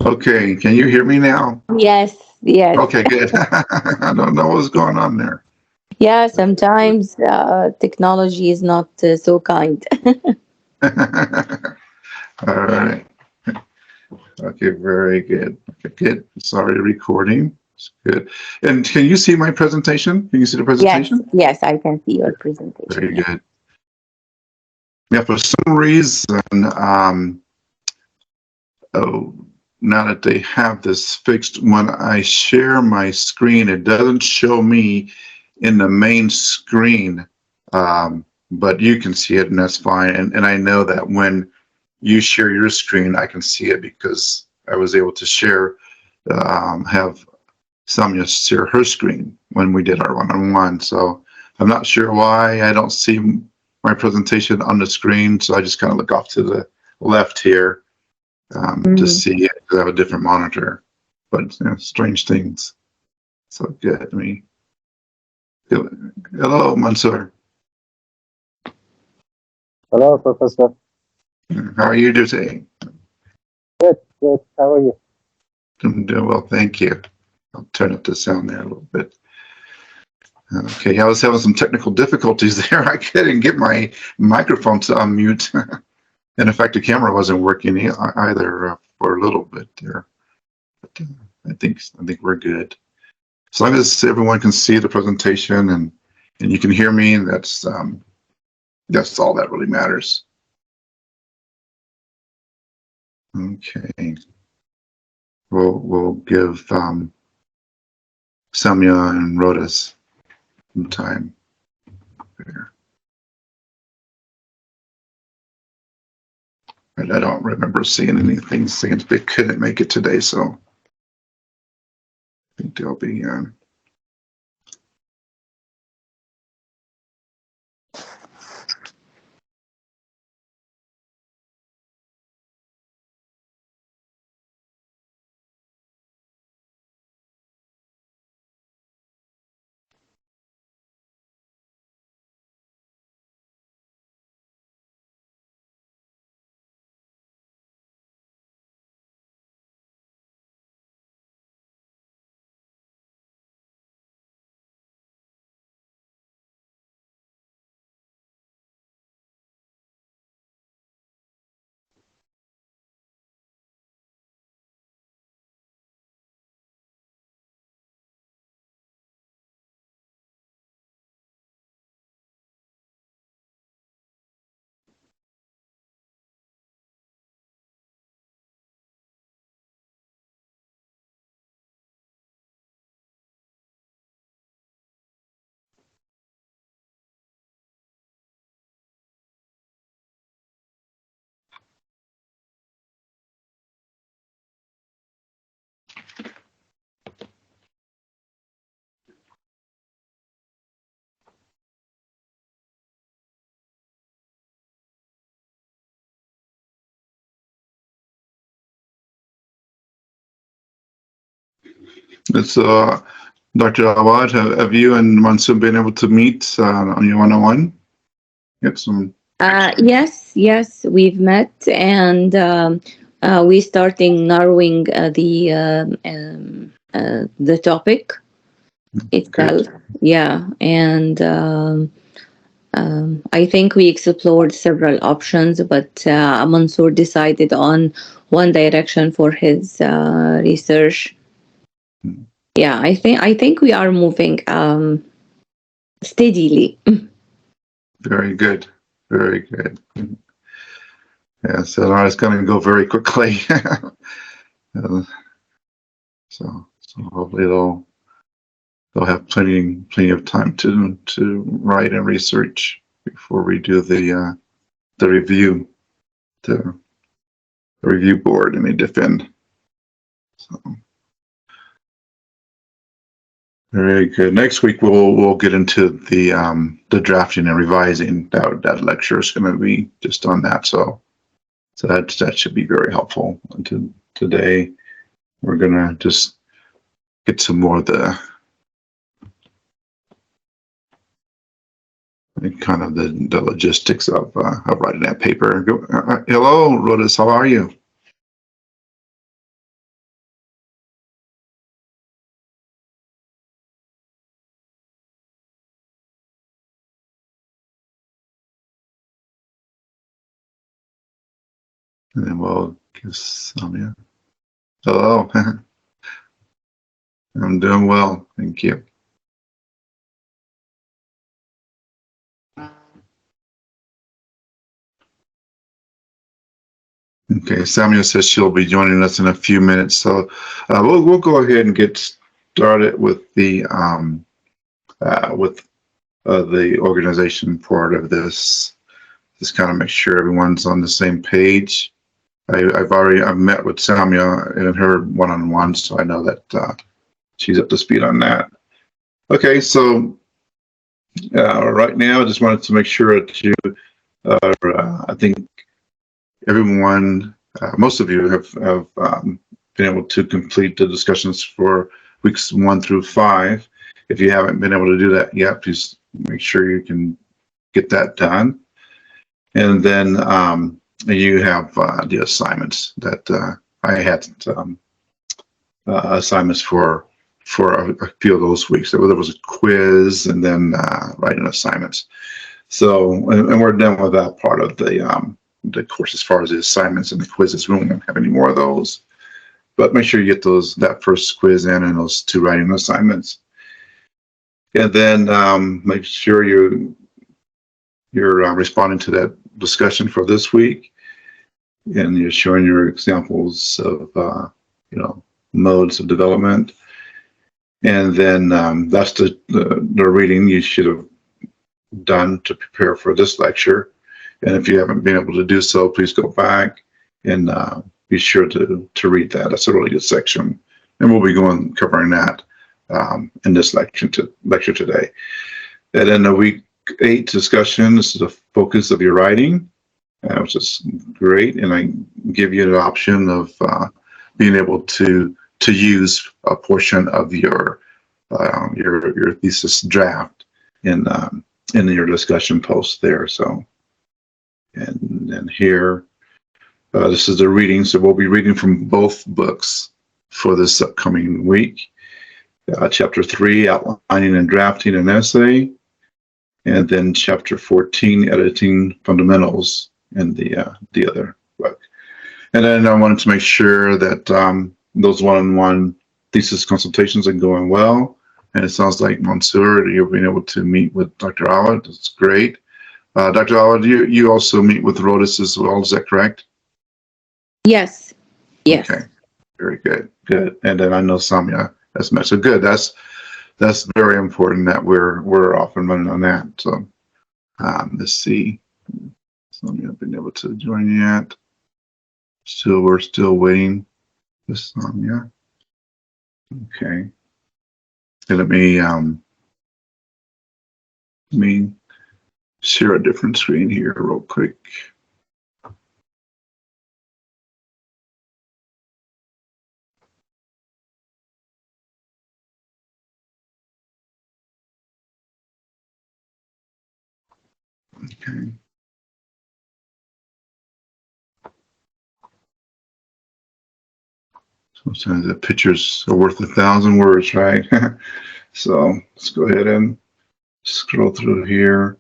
Okay, can you hear me now? Yes, yes. Okay, good. I don't know what's going on there. Yeah, sometimes technology is not so kind. All right. Okay, very good. Okay, good. Sorry, recording. It's good. And can you see my presentation? Can you see the Yes, presentation? yes, I can see your presentation. Very Yeah. good. Yeah, for some reason, oh, now that they have this fixed, when I share my screen, it doesn't show me in the main screen, but you can see it, and that's fine. And I know that when you share your screen, I can see it because I was able to share, have Samya share her screen when we did our one-on-one. So I'm not sure why I don't see my presentation on the screen, so I just kind of look off to the left here to Mm. see it. I have a different monitor, but strange things. So good. I mean, hello, Mansoor. Hello, Professor. How are you today? Good, good. How are you? I'm doing well, thank you. I'll turn up the sound there a little bit. Okay, I was having some technical difficulties there. I couldn't get my microphone to unmute. And in fact, the camera wasn't working either for a little bit there. But I think we're good. As long as everyone can see the presentation and you can hear me, that's all that really matters. Okay, we'll give Samya and Rodas some time there. And I don't remember seeing anything saying they couldn't make it today, so I think they'll be on. It's Dr. Awaad. Have you and Mansoor been able to meet on your one-on-one? Get some. Yes, yes, we've met, and we starting narrowing the topic itself. Good. Yeah, and I think we explored several options, but Mansoor decided on one direction for his research. Yeah, I think we are moving steadily. Very good. Very good. Yeah, so it's going to go very quickly. So hopefully they'll have plenty of time to write and research before we do the review, the review board, and they defend. So very good. Next week we'll get into the drafting and revising. That lecture is going to be just on that. So that should be very helpful. And today we're going to just get some more of the kind of the logistics of writing that paper. Hello, Rodas, how are you? And then we'll give Samia. Hello. I'm doing well. Thank you. Okay, Samia says she'll be joining us in a few minutes, so we'll go ahead and get started with the organization part of this. Just kind of make sure everyone's on the same page. I've met with Samia in her one-on-one, so I know that she's up to speed on that. Okay, so right now I just wanted to make sure that you I think everyone, most of you have been able to complete the discussions for weeks 1 through 5. If you haven't been able to do that yet, please make sure you can get that done. And then you have the assignments that I had assignments for a few of those weeks. There was a quiz and then writing assignments. So, and we're done with that part of the course as far as the assignments and the quizzes. We won't have any more of those. But make sure you get that first quiz in and those 2 writing assignments. And then make sure you're responding to that discussion for this week, and you're showing your examples of modes of development. And then that's the reading you should have done to prepare for this lecture. And if you haven't been able to do so, please go back and be sure to read that. That's a really good section, and we'll be covering that in this lecture today. And then the week 8 discussion, this is the focus of your writing, which is great. And I give you the option of being able to use a portion of your thesis draft in your discussion post there. So, and then here, this is the reading. So we'll be reading from both books for this upcoming week. Chapter 3, outlining and drafting an essay. And then chapter 14, editing fundamentals, in the other book. And then I wanted to make sure that those one-on-one thesis consultations are going well. And it sounds like Mansoor, you've been able to meet with Dr. Awaad. That's great. Dr. Awaad, you also meet with Rodas as well. Is that correct? Yes. Yes. Okay. Very good. Good. And then I know Samia has met. So good. That's very important that we're off and running on that. So let's see. Samia have been able to join yet. We're still waiting for Samia. Okay. So let me share a different screen here real quick. Okay. Sometimes the pictures are worth 1,000 words, right? So let's go ahead and scroll through here.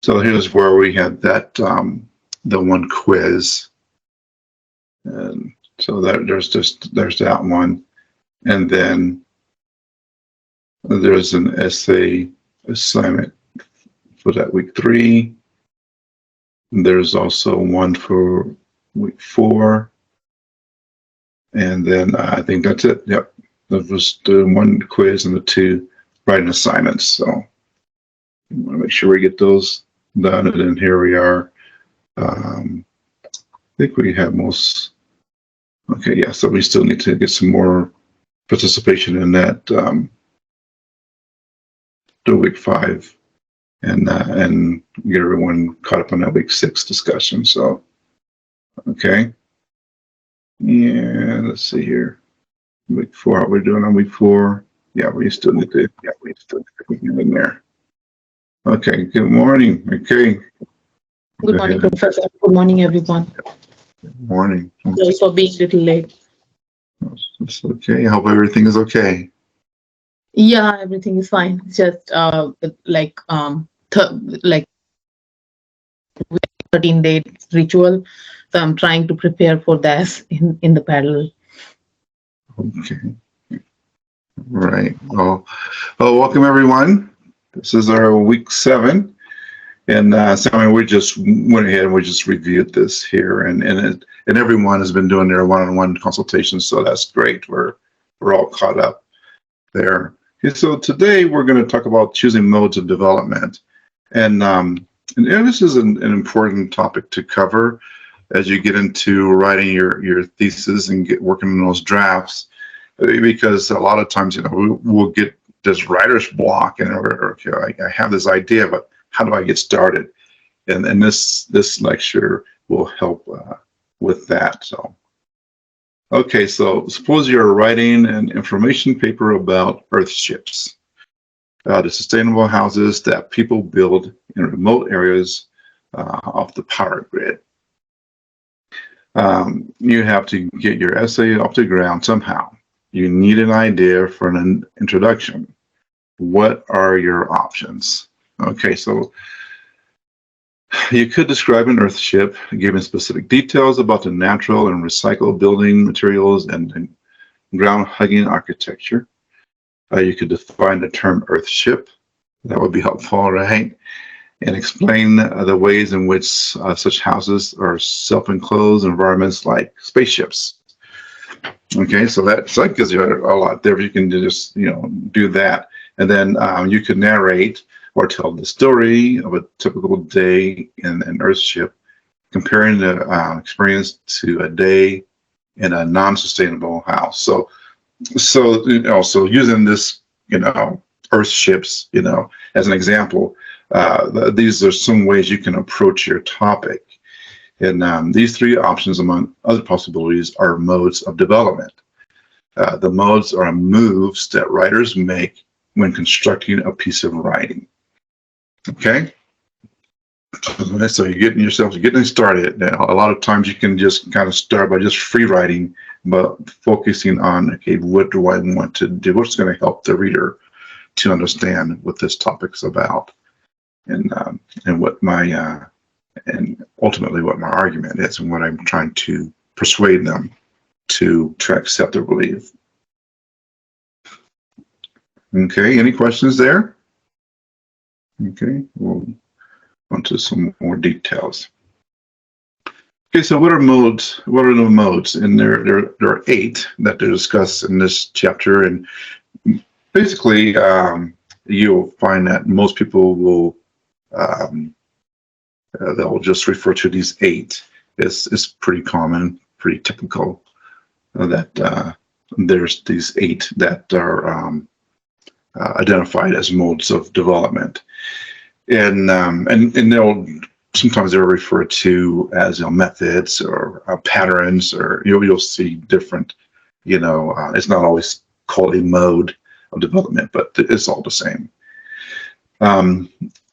So here's where we had that the one quiz, and so there's that one, and then there's an essay assignment for that week 3. There's also one for week 4, and then I think that's it. Yep, that was the one quiz and the 2 writing assignments. So we want to make sure we get those done, and then here we are. I think we have most. Okay, yeah. So we still need to get some more participation in that the week 5, and get everyone caught up on that week 6 discussion. So, okay. Yeah, let's see here. Week 4, how we're doing on week 4? Yeah, we still need to. Yeah, we still need to get in there. Okay. Good morning. Okay. Good morning, Professor. Good morning, everyone. Good morning. Sorry for being a little late. It's okay. I hope everything is okay. Yeah, everything is fine. It's just like 13-day ritual So I'm trying to prepare for that in the parallel. Okay. Right. Well, welcome everyone. This is our week 7. And so we just went ahead and we just reviewed this here, and everyone has been doing their one-on-one consultations, so that's great. We're all caught up there. Okay, so today we're going to talk about choosing modes of development, and this is an important topic to cover as you get into writing your thesis and get working on those drafts, because a lot of times we'll get this writer's block, and okay, I have this idea, but how do I get started? And this lecture will help with that. So, okay, so suppose you're writing an information paper about earthships, the sustainable houses that people build in remote areas off the power grid. You have to get your essay off the ground somehow. You need an idea for an introduction. What are your options? Okay, so you could describe an earthship, giving specific details about the natural and recycled building materials and ground-hugging architecture. You could define the term earthship. That would be helpful, right? And explain the ways in which such houses are self-enclosed environments like spaceships. Okay, so that gives you a lot there. You can just do that, and then you could narrate or tell the story of a typical day in an earthship, comparing the experience to a day in a non-sustainable house. So using this earthships as an example, these are some ways you can approach your topic. And these 3 options, among other possibilities, are modes of development. The modes are moves that writers make when constructing a piece of writing. Okay, so you're getting started. Now, a lot of times you can just kind of start by just free writing, but focusing on, okay, what do I want to do? What's going to help the reader to understand what this topic's about, and what my and ultimately what my argument is, and what I'm trying to persuade them to accept or believe. Okay, any questions there? Okay, we'll on to some more details. Okay, so what are modes? What are the modes? And there are 8 that they're discussed in this chapter, and basically you'll find that most people will they'll just refer to these 8. It's pretty common, pretty typical that there's these 8 that are identified as modes of development, and they'll sometimes they're referred to as methods or patterns, or you'll see different. It's not always called a mode of development, but it's all the same.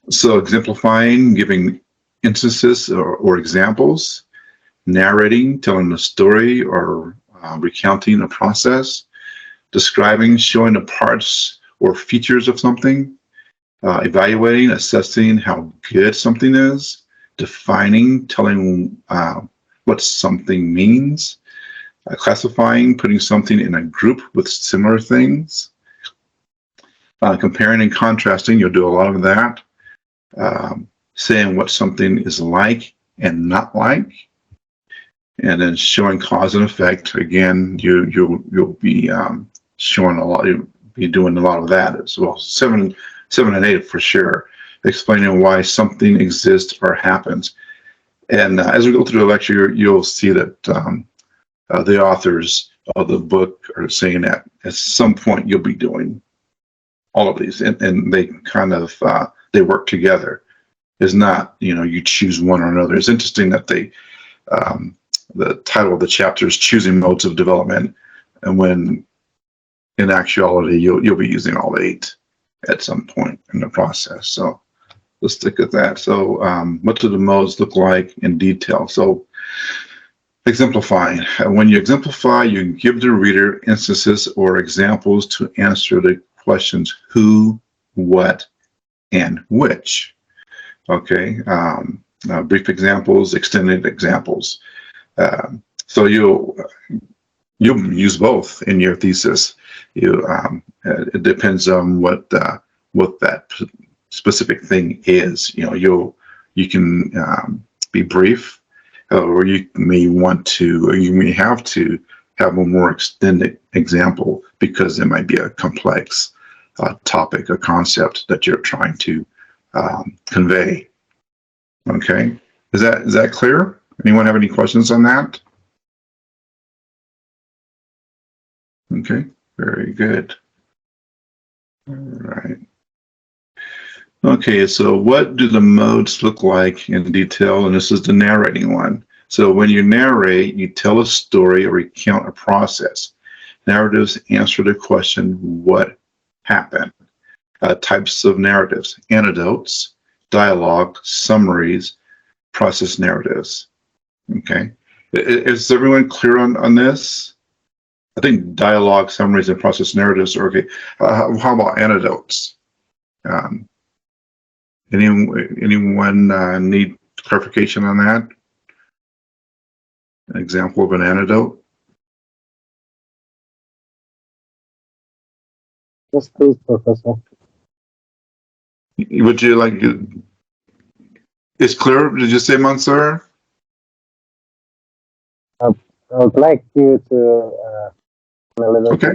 So exemplifying, giving instances or examples, narrating, telling a story or recounting a process, describing, showing the parts or features of something, evaluating, assessing how good something is, defining, telling what something means, classifying, putting something in a group with similar things, comparing and contrasting, you'll do a lot of that, saying what something is like and not like, and then showing cause and effect. Again, you'll be showing a lot. You'll be doing a lot of that as well. 7 and 8 for sure, explaining why something exists or happens. And as we go through the lecture, you'll see that the authors of the book are saying that at some point you'll be doing all of these, and they kind of they work together. It's not you choose one or another. It's interesting that they the title of the chapter is choosing modes of development, and when in actuality you'll be using all 8 at some point in the process. So let's stick with that. So what do the modes look like in detail? So exemplifying. When you exemplify, you give the reader instances or examples to answer the questions who, what, and which. Okay, brief examples, extended examples. So you'll use both in your thesis. It depends on what that specific thing is. You can be brief, or you may want to, or you may have to have a more extended example because it might be a complex topic, a concept that you're trying to convey. Okay, is that clear? Anyone have any questions on that? Okay, very good. All right. Okay, so what do the modes look like in detail? And this is the narrating one. So when you narrate, you tell a story or recount a process. Narratives answer the question, what happened? Types of narratives: anecdotes, dialogue, summaries, process narratives. Okay, is everyone clear on this? I think dialogue, summaries, and process narratives are okay. How about anecdotes? Anyone need clarification on that? An example of an anecdote? Yes, please, Professor. Would you like? It's clear. Did you say, Mansour? I would like you to a little Okay.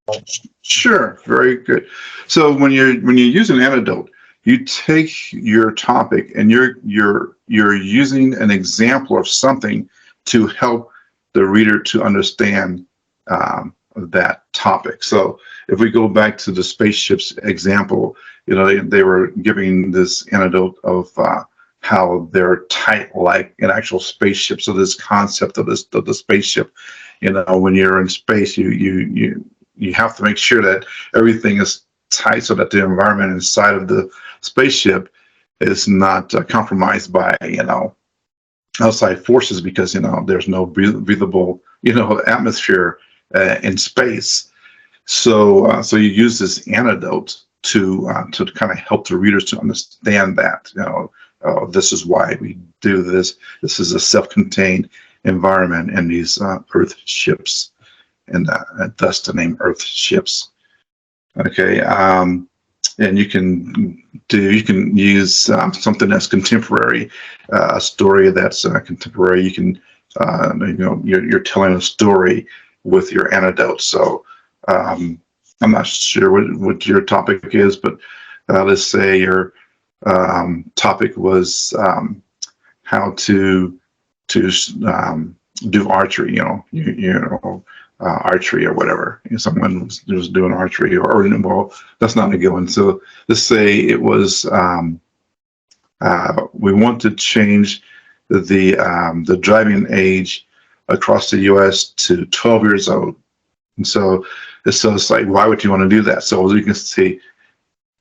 bit. Sure. Very good. So when you use an anecdote, you take your topic and you're using an example of something to help the reader to understand that topic. So if we go back to the spaceships example, they were giving this anecdote of how they're tight like an actual spaceship. So this concept of the spaceship, when you're in space, you have to make sure that everything is tight so that the environment inside of the spaceship is not compromised by outside forces, because there's no breathable atmosphere in space. So you use this anecdote to kind of help the readers to understand that this is why we do this. This is a self-contained environment in these Earth ships, and thus the name Earth ships. Okay, and you can use something that's contemporary, a story that's contemporary. You can you're telling a story with your anecdote. So I'm not sure what your topic is, but let's say your topic was how to do archery. Archery or whatever. Someone was doing archery, or well, that's not a good one. So let's say it was we want to change the driving age across the U.S. to 12 years old. And so it's like, why would you want to do that? So you can see,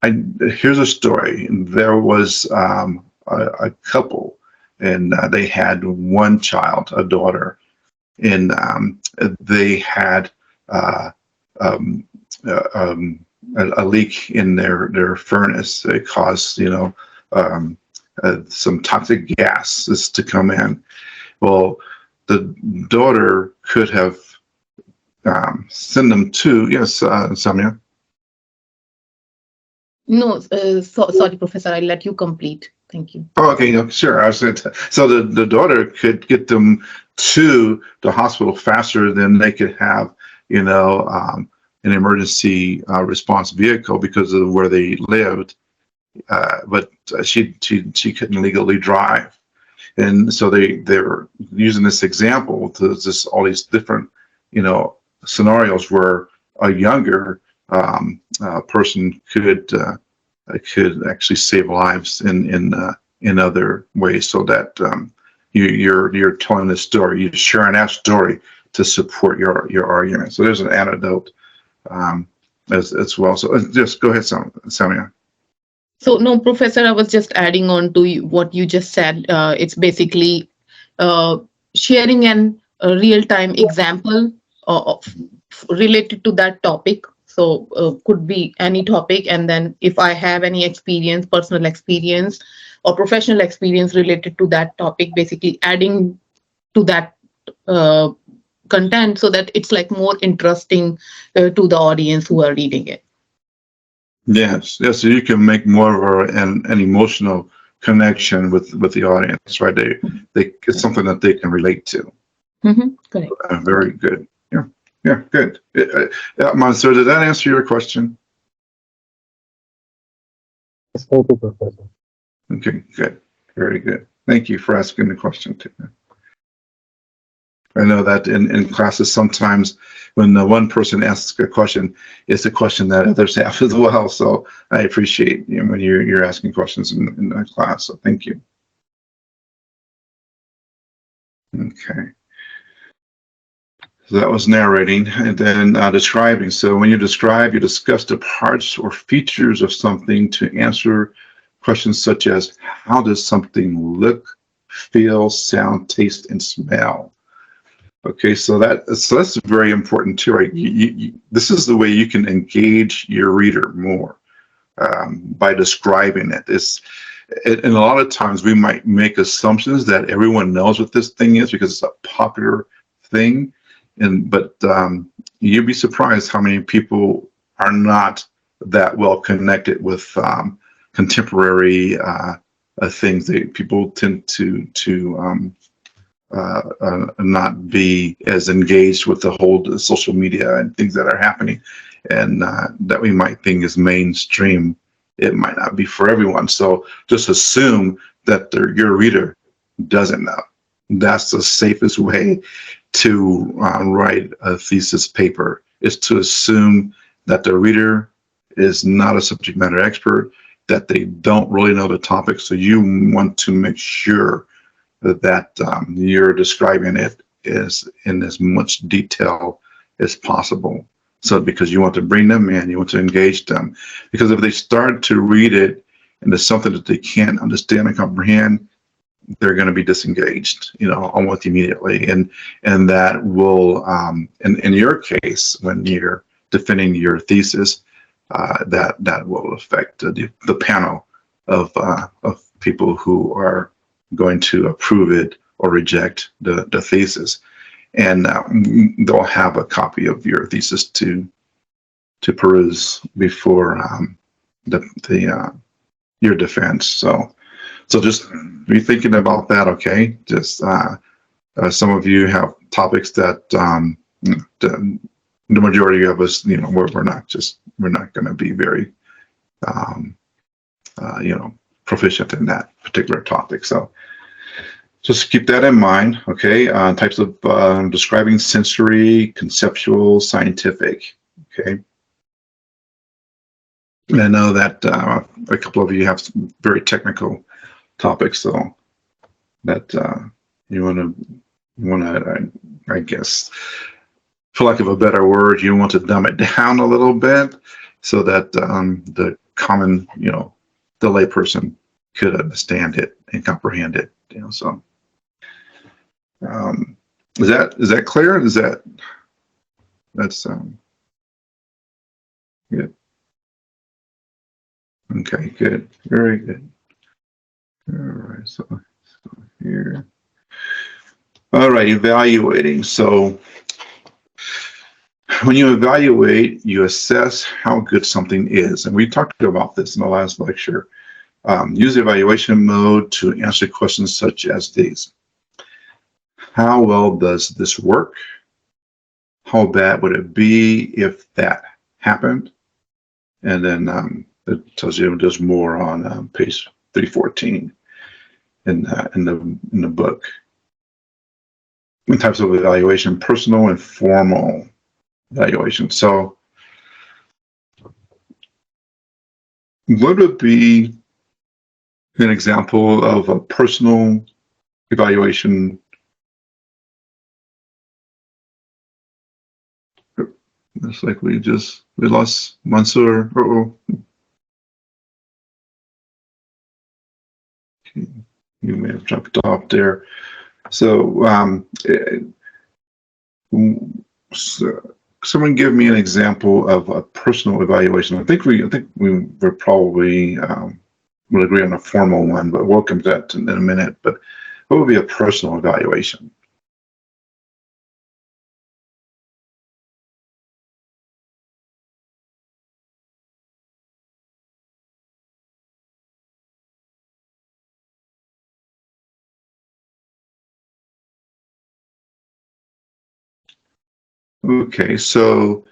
here's a story. There was a couple, and they had one child, a daughter, and they had a leak in their furnace. It caused some toxic gases to come in. Well, the daughter could have sent them to, yes, Samia. No, sorry, Professor. I'll let you complete. Thank you. Oh, okay, no, sure. I was saying, so the daughter could get them to the hospital faster than they could have, an emergency response vehicle because of where they lived. But she couldn't legally drive, and so they were using this example to just all these different, scenarios where a younger person could actually save lives in other ways, so that you're telling this story, you're sharing that story to support your argument. So there's an anecdote as well. So just go ahead, Samia. So no, Professor, I was just adding on to what you just said. It's basically sharing a real-time example related to that topic. So could be any topic, and then if I have any experience, personal experience or professional experience related to that topic, basically adding to that content so that it's like more interesting to the audience who are reading it. Yes, yes. So you can make more of an emotional connection with the audience, right? It's something that they can relate to. Correct. Very good. Yeah, yeah, good. Mansoor, did that answer your question? Yes, thank you, Professor. Okay, good. Very good. Thank you for asking the question too. I know that in classes sometimes when one person asks a question, it's a question that others have as well. So I appreciate when you're asking questions in the class. So thank you. Okay. So that was narrating, and then describing. So when you describe, you discuss the parts or features of something to answer questions such as how does something look, feel, sound, taste, and smell. Okay, so that's very important too, right? This is the way you can engage your reader more by describing it. And a lot of times we might make assumptions that everyone knows what this thing is because it's a popular thing, but you'd be surprised how many people are not that well connected with contemporary things. People tend to not be as engaged with the whole social media and things that are happening, and that we might think is mainstream. It might not be for everyone. So just assume that your reader doesn't know. That's the safest way to write a thesis paper, is to assume that the reader is not a subject matter expert, that they don't really know the topic. So you want to make sure that you're describing it is in as much detail as possible. So because you want to bring them in, you want to engage them. Because if they start to read it and it's something that they can't understand and comprehend, they're going to be disengaged, almost immediately. And that will, in your case, when you're defending your thesis, that will affect the panel of people who are going to approve it or reject the thesis, and they'll have a copy of your thesis to peruse before your defense. So just be thinking about that. Okay, just some of you have topics that the majority of us, we're not going to be very proficient in that particular topic. So just keep that in mind. Okay, types of describing: sensory, conceptual, scientific. Okay, and I know that a couple of you have some very technical topics, so that you want to, I guess, for lack of a better word, you want to dumb it down a little bit so that the common, the layperson could understand it and comprehend it. So is that clear? That's good? Okay, good, very good. All right, so here. All right, evaluating. So when you evaluate, you assess how good something is. And we talked about this in the last lecture. Use the evaluation mode to answer questions such as these. How well does this work? How bad would it be if that happened? And then it tells you there's more on page 314 in the book. And types of evaluation: personal and formal evaluation. So what would be an example of a personal evaluation? It's like we lost Mansoor. Okay. You may have jumped off there. So, someone give me an example of a personal evaluation. I think we probably will agree on a formal one, but we'll come to that in a minute. But what would be a personal evaluation? Okay, so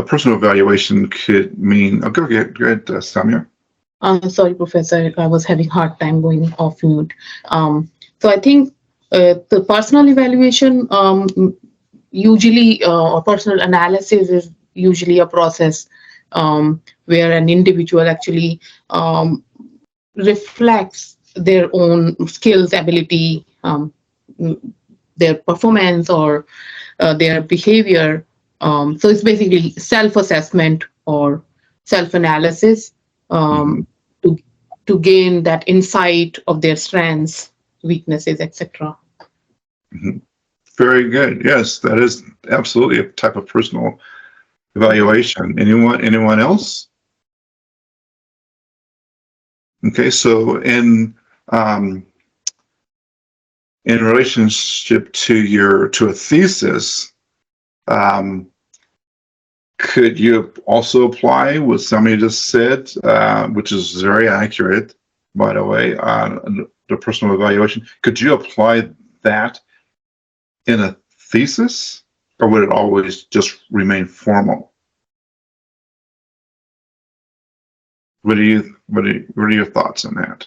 personal evaluation could mean. Oh, go ahead, Samir. Sorry, Professor, I was having hard time going off mute. So I think the personal evaluation usually or personal analysis is usually a process where an individual actually reflects their own skills, ability, their performance, or their behavior. So it's basically self-assessment or self-analysis to gain that insight of their strengths, weaknesses, etc. Very good. Yes, that is absolutely a type of personal evaluation. Anyone else? Okay, so in relationship to a thesis, could you also apply what somebody just said, which is very accurate, by the way, the personal evaluation? Could you apply that in a thesis, or would it always just remain formal? What are your thoughts on that?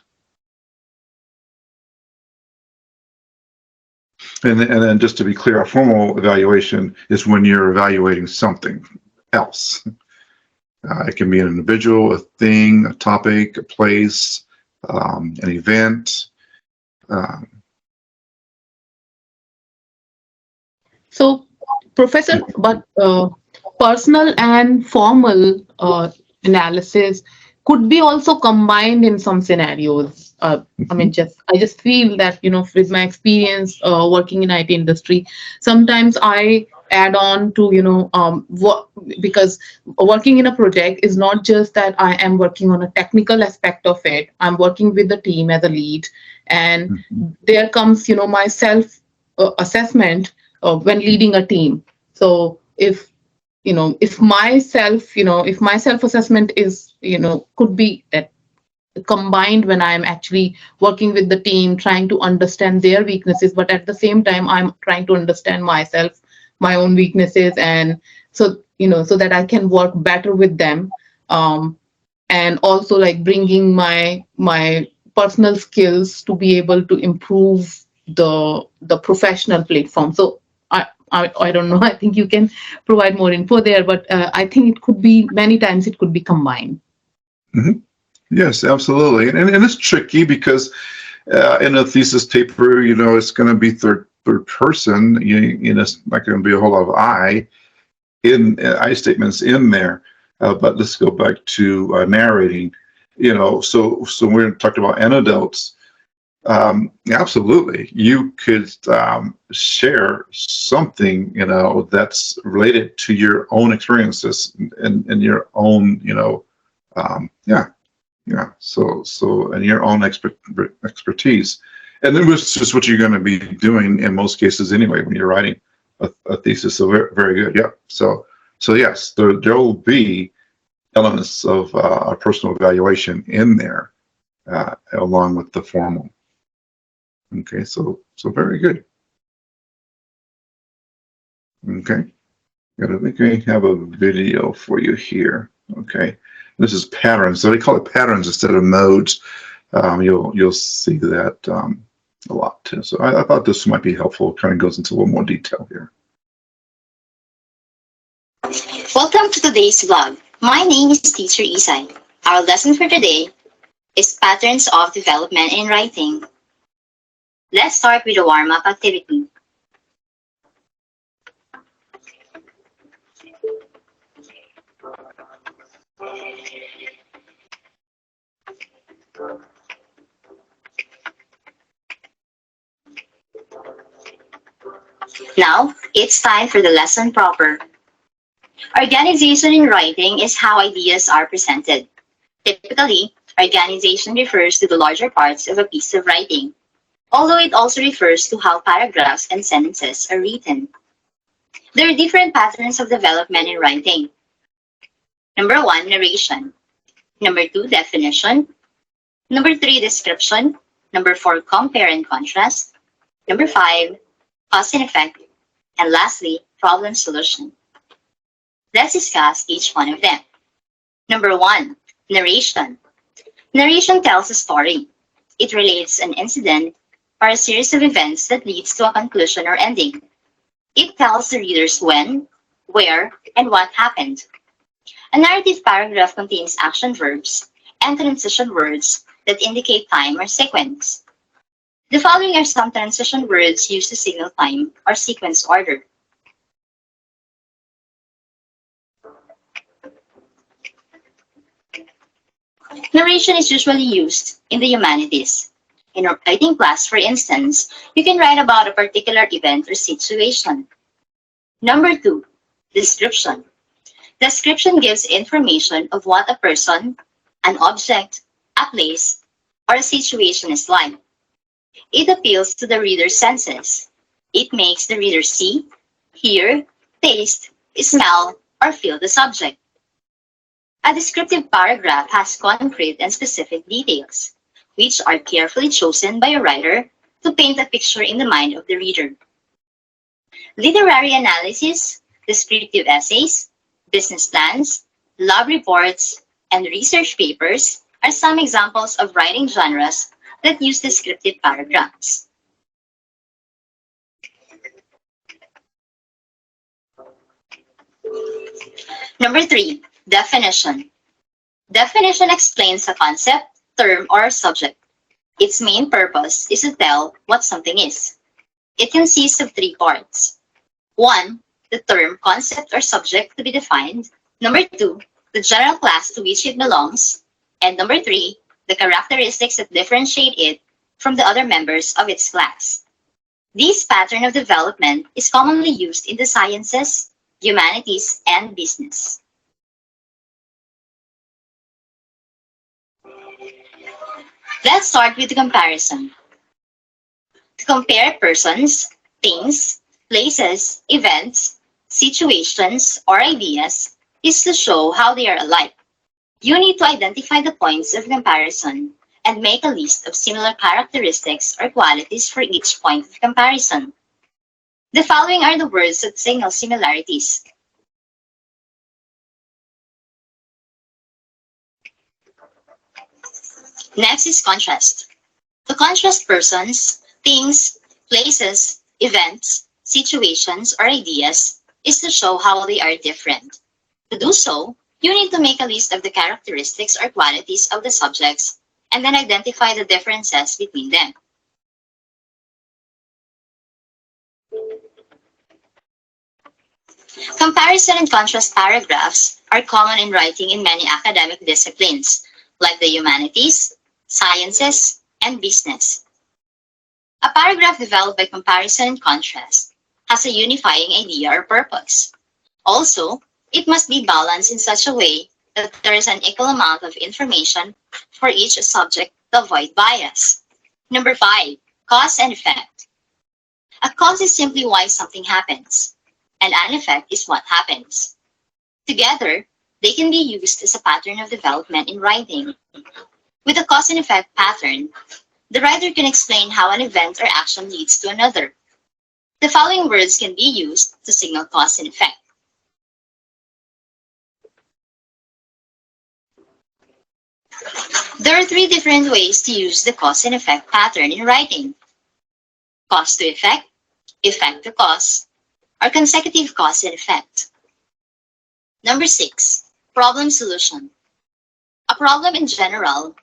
And then just to be clear, a formal evaluation is when you're evaluating something else. It can be an individual, a thing, a topic, a place, an event. So, Professor, but personal and formal analysis could be also combined in some scenarios. I mean, I just feel that, with my experience working in IT industry, sometimes I add on to, because working in a project is not just that I am working on a technical aspect of it. I'm working with the team as a lead, and there comes, my self assessment when leading a team. So if my self assessment is, could be combined when I'm actually working with the team, trying to understand their weaknesses, but at the same time I'm trying to understand myself, my own weaknesses, and so so that I can work better with them, and also like bringing my personal skills to be able to improve the professional platform. So I don't know. I think you can provide more info there, but I think it could be many times it could be combined. Yes, absolutely, and it's tricky because in a thesis paper, it's going to be third person. It's not going to be a whole lot of I statements in there. But let's go back to narrating. So we talked about anecdotes. Absolutely, you could share something that's related to your own experiences and your own so and your own expertise, and then it's just what you're going to be doing in most cases anyway when you're writing a thesis. So very, very good. Yeah. So yes, there will be elements of a personal evaluation in there along with the formal. Okay, so very good. Okay, I think I have a video for you here. Okay, this is patterns. So they call it patterns instead of modes. You'll see that a lot too. So I thought this might be helpful. It kind of goes into a little more detail here. Welcome to today's vlog. My name is Teacher Isai. Our lesson for today is patterns of development in writing. Let's start with a warm-up activity. Now, it's time for the lesson proper. Organization in writing is how ideas are presented. Typically, organization refers to the larger parts of a piece of writing, although it also refers to how paragraphs and sentences are written. There are different patterns of development in writing. Number 1, narration. Number 2, definition. Number 3, description. Number 4, compare and contrast. Number 5, cause and effect. And lastly, problem solution. Let's discuss each one of them. Number 1, narration. Narration tells a story. It relates an incident or a series of events that leads to a conclusion or ending. It tells the readers when, where, and what happened. A narrative paragraph contains action verbs and transition words that indicate time or sequence. The following are some transition words used to signal time or sequence order. Narration is usually used in the humanities. In a writing class, for instance, you can write about a particular event or situation. Number 2, description. Description gives information of what a person, an object, a place, or a situation is like. It appeals to the reader's senses. It makes the reader see, hear, taste, smell, or feel the subject. A descriptive paragraph has concrete and specific details, which are carefully chosen by a writer to paint a picture in the mind of the reader. Literary analysis, descriptive essays, business plans, lab reports, and research papers are some examples of writing genres that use descriptive paragraphs. Number 3, definition. Definition explains a concept, term, or subject. Its main purpose is to tell what something is. It consists of 3 parts. 1, the term, concept, or subject to be defined. Number 2, the general class to which it belongs. And number 3, the characteristics that differentiate it from the other members of its class. This pattern of development is commonly used in the sciences, humanities, and business. Let's start with the comparison. To compare persons, things, places, events, situations, or ideas is to show how they are alike. You need to identify the points of comparison and make a list of similar characteristics or qualities for each point of comparison. The following are the words that signal similarities. Next is contrast. To contrast persons, things, places, events, situations, or ideas is to show how they are different. To do so, you need to make a list of the characteristics or qualities of the subjects and then identify the differences between them. Comparison and contrast paragraphs are common in writing in many academic disciplines, like the humanities, sciences, and business. A paragraph developed by comparison and contrast has a unifying idea or purpose. Also, it must be balanced in such a way that there is an equal amount of information for each subject to avoid bias. Number 5, cause and effect. A cause is simply why something happens, and an effect is what happens. Together, they can be used as a pattern of development in writing. With a cause and effect pattern, the writer can explain how an event or action leads to another. The following words can be used to signal cause and effect. There are 3 different ways to use the cause and effect pattern in writing: cause to effect to cause, or consecutive cause and effect. Number 6, problem solution. A problem in general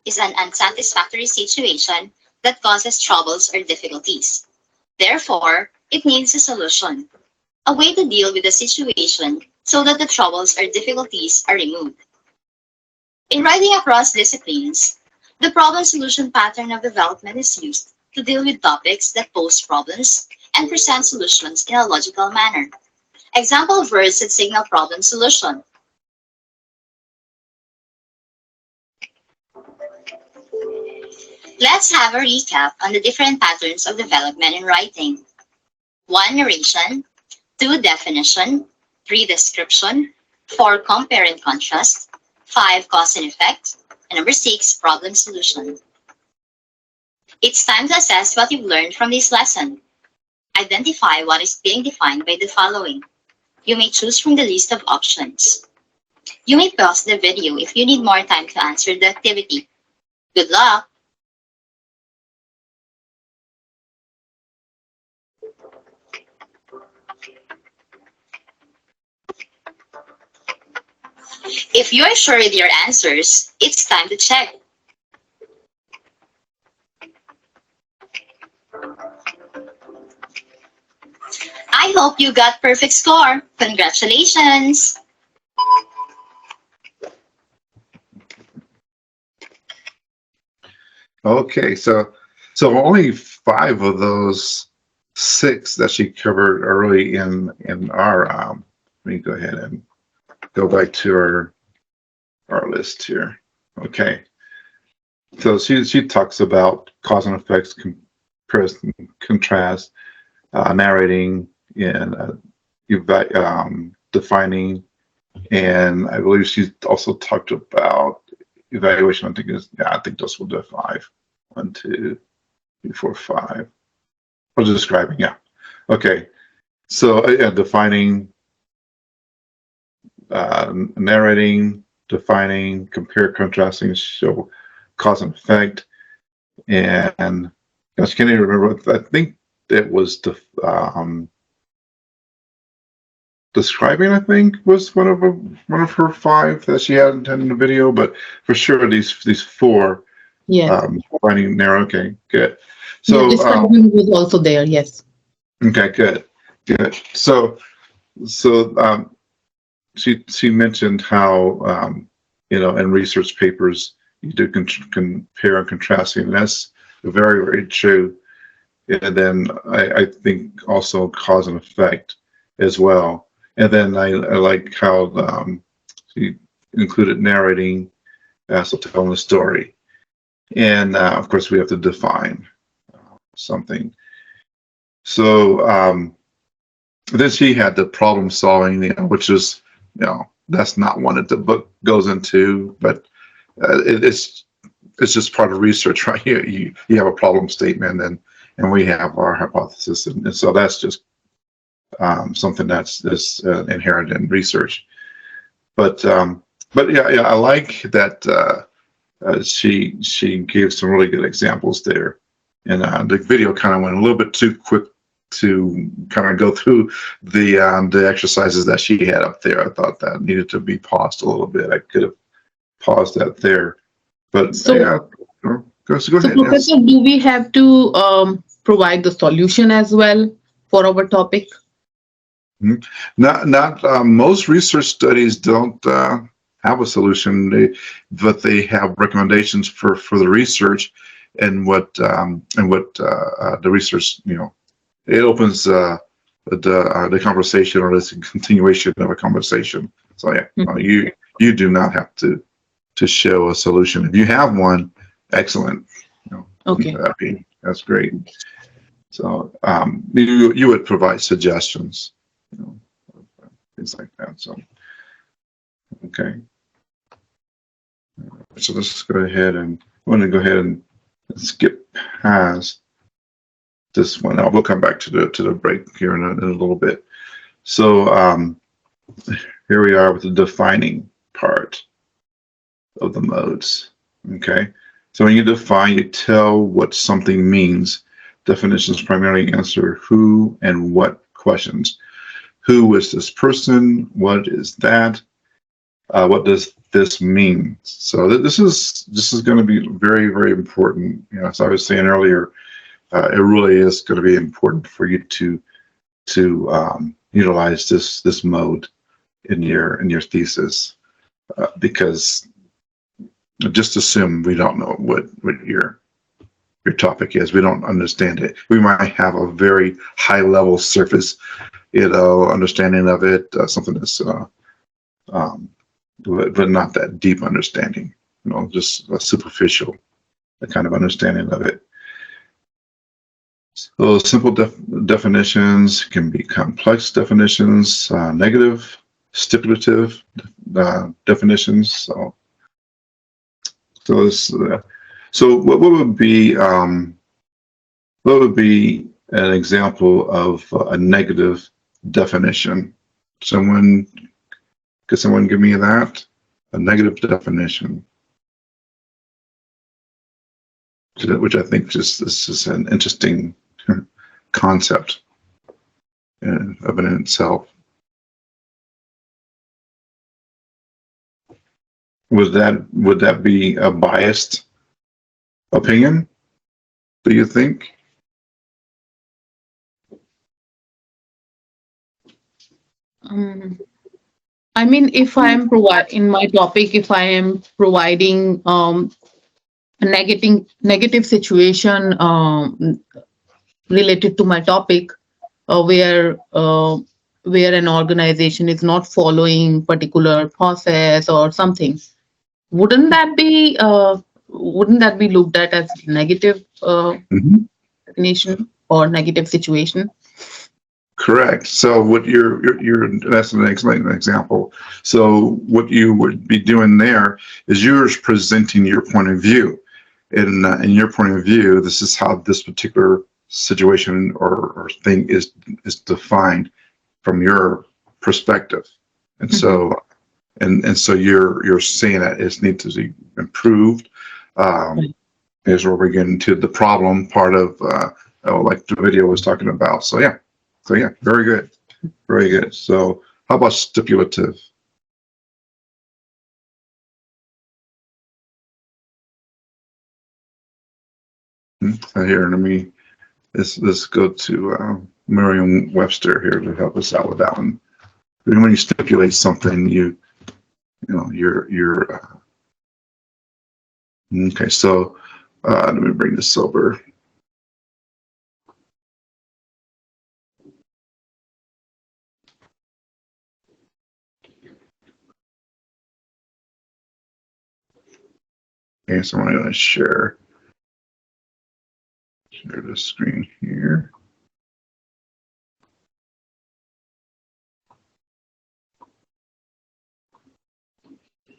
is an unsatisfactory situation that causes troubles or difficulties. Therefore, it needs a solution, a way to deal with the situation so that the troubles or difficulties are removed. In writing across disciplines, the problem solution pattern of development is used to deal with topics that pose problems and present solutions in a logical manner. Example words that signal problem solution: let's have a recap on the different patterns of development in writing. 1, narration. 2, definition. 3, description. 4, compare and contrast. 5, cause and effect. And number 6, problem solution. It's time to assess what you've learned from this lesson. Identify what is being defined by the following. You may choose from the list of options. You may pause the video if you need more time to answer the activity. Good luck! If you are sure with your answers, it's time to check. I hope you got perfect score. Congratulations! Okay, so only 5 of those 6 that she covered early in our let me go ahead and go back to our list here. Okay, so she talks about cause and effects, comparison, contrast, narrating, and defining, and I believe she also talked about evaluation. I think those were the 5. 1, 2, 3, 4, 5. Or describing, yeah. Okay, so defining, narrating, defining, compare, contrasting, show cause and effect, and I can't even remember. I think it was describing. I think was one of her 5 that she had in the video, but for sure these 4. Yes. Finding narrow. Okay, good. So describing was also there. Yes. Okay, good. So she mentioned how in research papers you do compare and contrasting, and that's very, very true. And then I think also cause and effect as well. And then I like how she included narrating, so telling the story. And of course, we have to define something. So then she had the problem solving, which is, that's not one that the book goes into, but it's just part of research, right? You have a problem statement, and we have our hypothesis, and so that's just something that's inherent in research. But yeah, I like that. She gave some really good examples there, and the video kind of went a little bit too quick to kind of go through the exercises that she had up there. I thought that needed to be paused a little bit. I could have paused that there, but So, yeah, go ahead. Professor, do we have to provide the solution as well for our topic? Not most research studies don't have a solution, but they have recommendations for the research and what the research, it opens the conversation, or it's a continuation of a conversation. So yeah, you do not have to show a solution. If you have one, excellent. Okay, that's great. So you would provide suggestions, things like that. So okay. So let's go ahead and skip past this one. We'll come back to the break here in a little bit. So here we are with the defining part of the modes. Okay. So when you define, you tell what something means. Definitions primarily answer who and what questions. Who is this person? What is that? What does this mean? So this is going to be very, very important. As I was saying earlier, it really is going to be important for you to utilize this mode in your thesis, because just assume we don't know what your topic is. We don't understand it. We might have a very high level surface, understanding of it, something that's but not that deep understanding, just a superficial kind of understanding of it. So simple definitions can be complex definitions, negative, stipulative definitions. So what would be an example of a negative definition? Could someone give me that? A negative definition. Which I think this is an interesting concept of it in itself. Would that be a biased opinion, do you think? I mean, if I am in my topic, if I am providing a negative situation related to my topic, where an organization is not following particular process or something, wouldn't that be looked at as negative definition or negative situation? Correct. So what that's an excellent example. So what you would be doing there is you're presenting your point of view. In your point of view, this is how this particular situation or thing is defined from your perspective. And so and so you're saying that it needs to be improved. Is where we're getting to the problem part of like the video was talking about. So yeah, very good, very good. So how about stipulative? Here, let's go to Merriam-Webster here to help us out with that one. When you stipulate something, you're okay. So let me bring this over. Okay, so I'm going to share the screen here.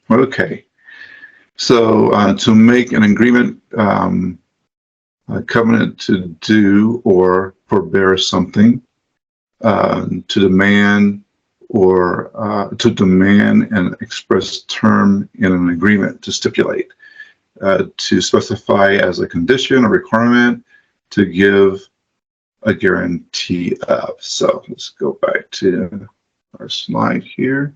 Okay, so to make an agreement, a covenant to do or forbear something, to demand an express term in an agreement, to stipulate, to specify as a condition or requirement, to give a guarantee of. So let's go back to our slide here.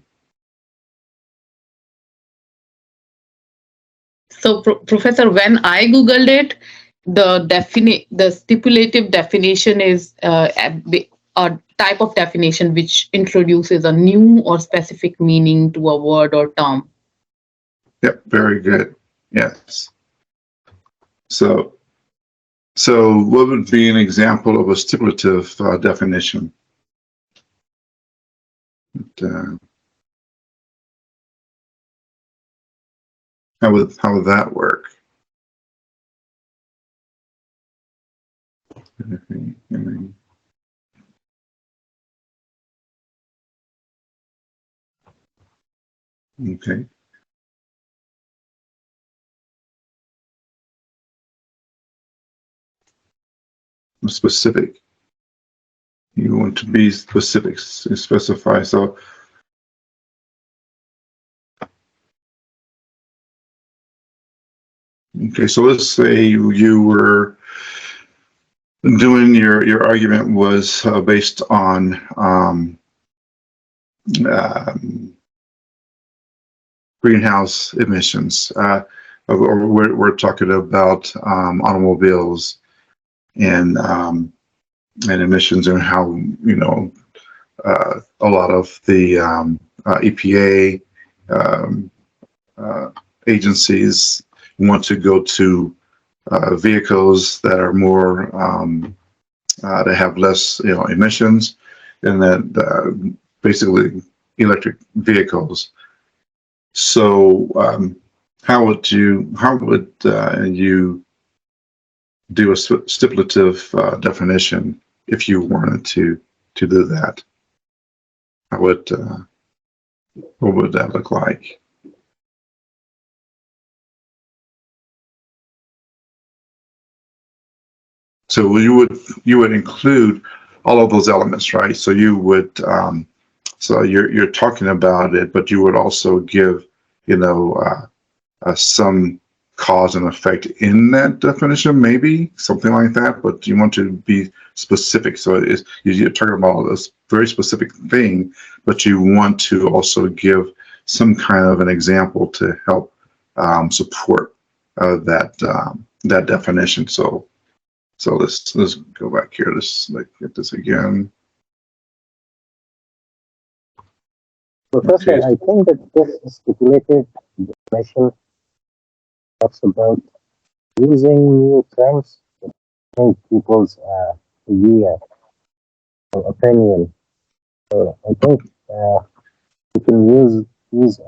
So, Professor, when I Googled it, the stipulative definition is a type of definition which introduces a new or specific meaning to a word or term. Yep, very good. Yes. So what would be an example of a stipulative definition? How would that work? Okay. Specific. You want to be specific, specify. So okay, so let's say you were doing your argument was based on greenhouse emissions. Or we're talking about automobiles and emissions, and how a lot of the EPA agencies want to go to vehicles that are more that have less emissions, and that basically electric vehicles. So how would you do a stipulative definition if you wanted to do that? What would that look like? So you would include all of those elements, right? So you would so you're talking about it, but you would also give, some cause and effect in that definition, maybe something like that. But you want to be specific. So you're talking about this very specific thing, but you want to also give some kind of an example to help support that definition. So let's go back here. Let's get this again. Professor, Okay. I think that this stipulated definition talks about using new terms to change people's idea or opinion. So I think you can use these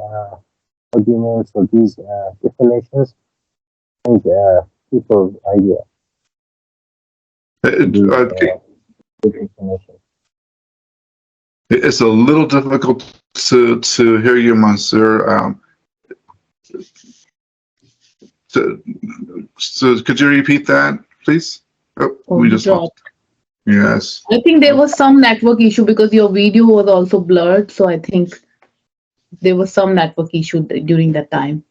arguments or these definitions to change people's idea. Okay. Good information. It's a little difficult to hear you, Mansoor. So could you repeat that, please? Oh, we just lost. Yes. I think there was some network issue because your video was also blurred. So I think there was some network issue during that time.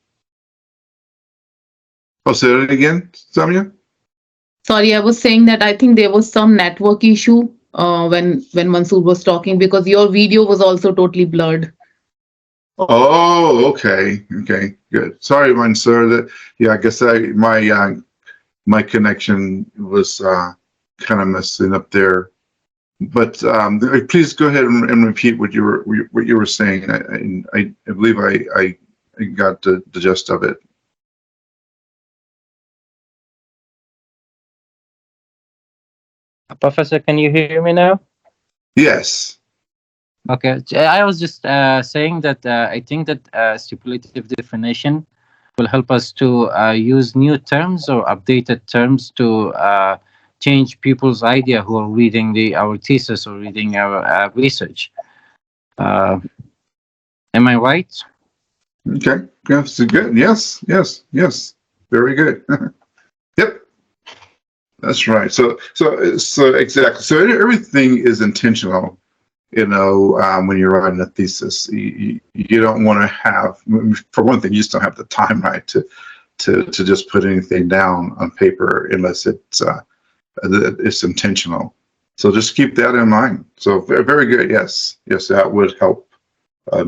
Oh, say it again, Samia? Sorry, I was saying that I think there was some network issue when Mansoor was talking because your video was also totally blurred. Oh, okay, good. Sorry, Mansoor. I guess my connection was kind of messing up there. But please go ahead and repeat what you were saying. I believe I got the gist of it. Professor, can you hear me now? Yes. Okay, I was just saying that I think that stipulative definition will help us to use new terms or updated terms to change people's idea who are reading our thesis or reading our research. Am I right? Okay. That's good. Yes. Very good. Yep. That's right. So exactly. So everything is intentional. When you're writing a thesis, you don't want to have, for one thing, you just don't have the time, right, to just put anything down on paper unless it's intentional. So just keep that in mind. So very good. Yes, that would help.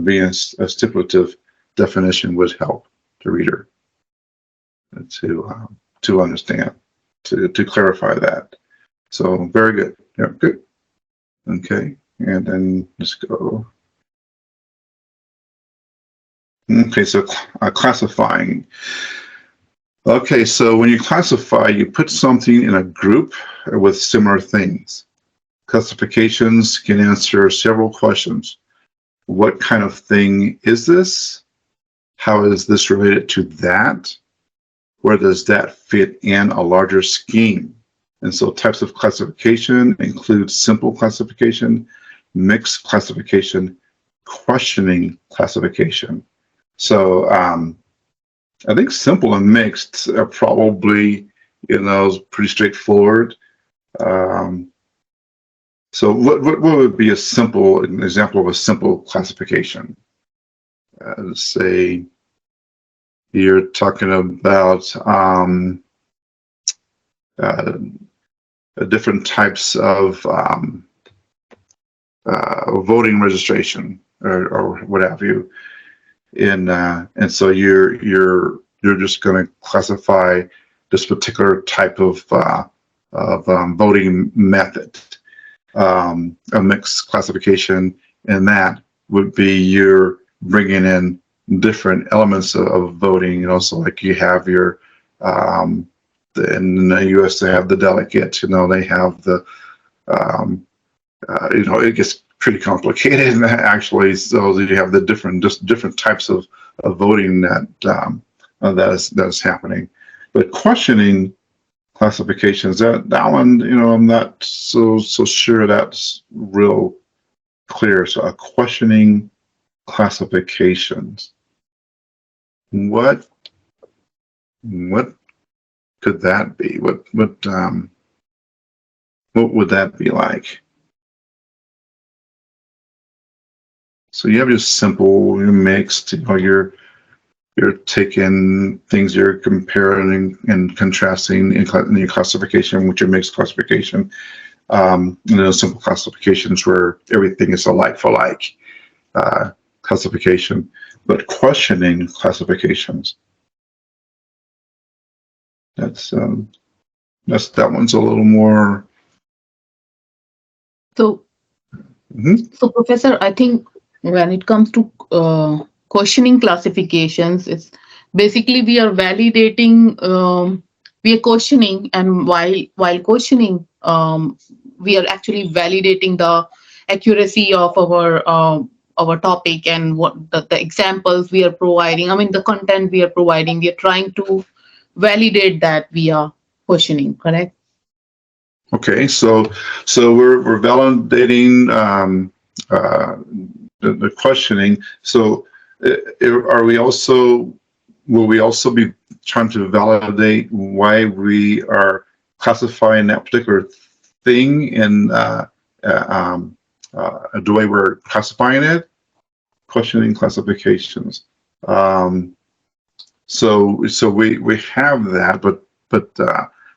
Being a stipulative definition would help the reader to understand, to clarify that. So very good. Yeah, good. Okay. And then let's go. Okay, so classifying. Okay, so when you classify, you put something in a group with similar things. Classifications can answer several questions. What kind of thing is this? How is this related to that? Where does that fit in a larger scheme? And so types of classification include simple classification, mixed classification, questioning classification. So I think simple and mixed are probably, pretty straightforward. So what would be an example of a simple classification? Let's say you're talking about different types of voting registration or what have you, and so you're just going to classify this particular type of voting method. A mixed classification, and that would be you're bringing in different elements of voting. So like you have your in the U.S. they have the delegate. They have the it gets pretty complicated actually. So you have the different types of voting that is happening. But questioning classifications, that one, I'm not so sure that's real clear. So a questioning classifications. What could that be? What what would that be like? So you have your simple, your mixed, you're taking things, you're comparing and contrasting in your classification with your mixed classification. Simple classifications where everything is a like for like classification, but questioning classifications. That one's a little more. So, so Professor, I think when it comes to questioning classifications, it's basically we are validating, we are questioning, and while questioning, we are actually validating the accuracy of our topic and what the examples we are providing. I mean, the content we are providing. We are trying to validate that via questioning. Correct? Okay, so we're validating the questioning. So will we also be trying to validate why we are classifying that particular thing in the way we're classifying it? Questioning classifications. So we have that, but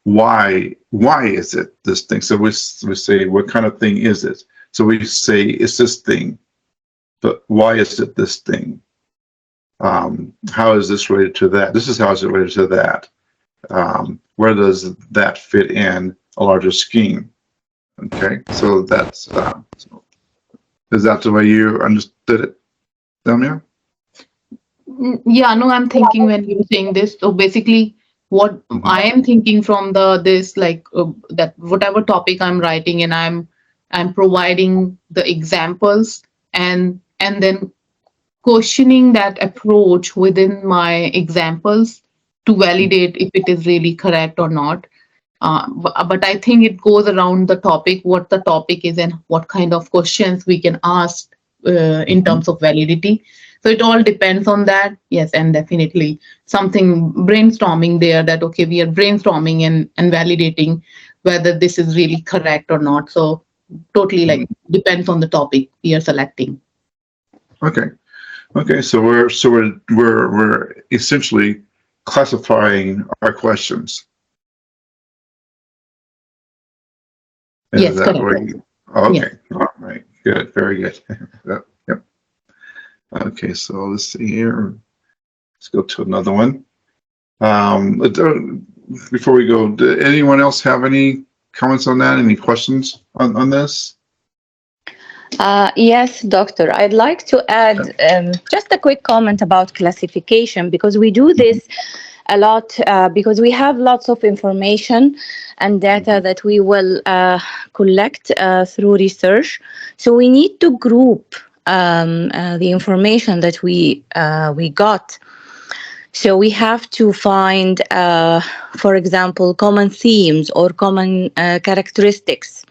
why is it this thing? So we say, what kind of thing is it? So we say it's this thing, but why is it this thing? How is this related to that? This is how it's related to that. Where does that fit in a larger scheme? Okay, so that's is that the way you understood it, Damia? Yeah, no, I'm thinking when you were saying this. So basically, what I am thinking from that whatever topic I'm writing, and I'm providing the examples and then questioning that approach within my examples to validate if it is really correct or not. But I think it goes around the topic, what the topic is, and what kind of questions we can ask in terms of validity. So it all depends on that. Yes, and definitely something brainstorming there that, okay, we are brainstorming and validating whether this is really correct or not. So totally depends on the topic we are selecting. Okay. So we're essentially classifying our questions. Yes, correct. Okay. Yes. All right. Good. Very good. Yep. Okay. So let's see here. Let's go to another one. Before we go, did anyone else have any comments on that? Any questions on this? Yes, doctor. I'd like to add just a quick comment about classification, because we do this a lot because we have lots of information and data that we will collect through research. So we need to group the information that we got. So we have to find, for example, common themes or common characteristics.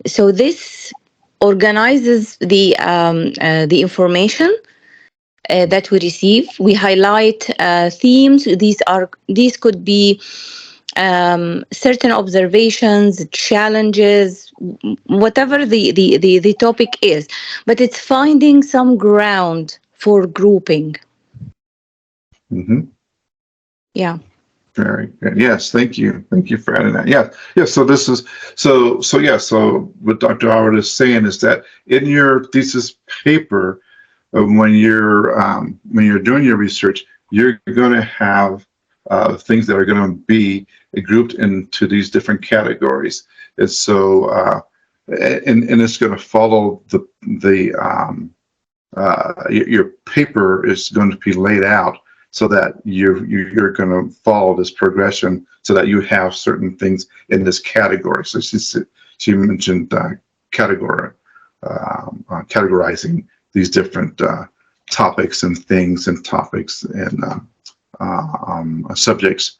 So this organizes the information that we receive. We highlight themes. These could be certain observations, challenges, whatever the topic is. But it's finding some ground for grouping. Yeah. Very good. Yes, thank you. Thank you for adding that. Yeah. So this is so what Dr. Awaad is saying is that in your thesis paper, when you're doing your research, you're going to have things that are going to be grouped into these different categories. And so and it's going to follow your paper is going to be laid out so that you're going to follow this progression so that you have certain things in this category. So she mentioned categorizing these different topics and things and topics and subjects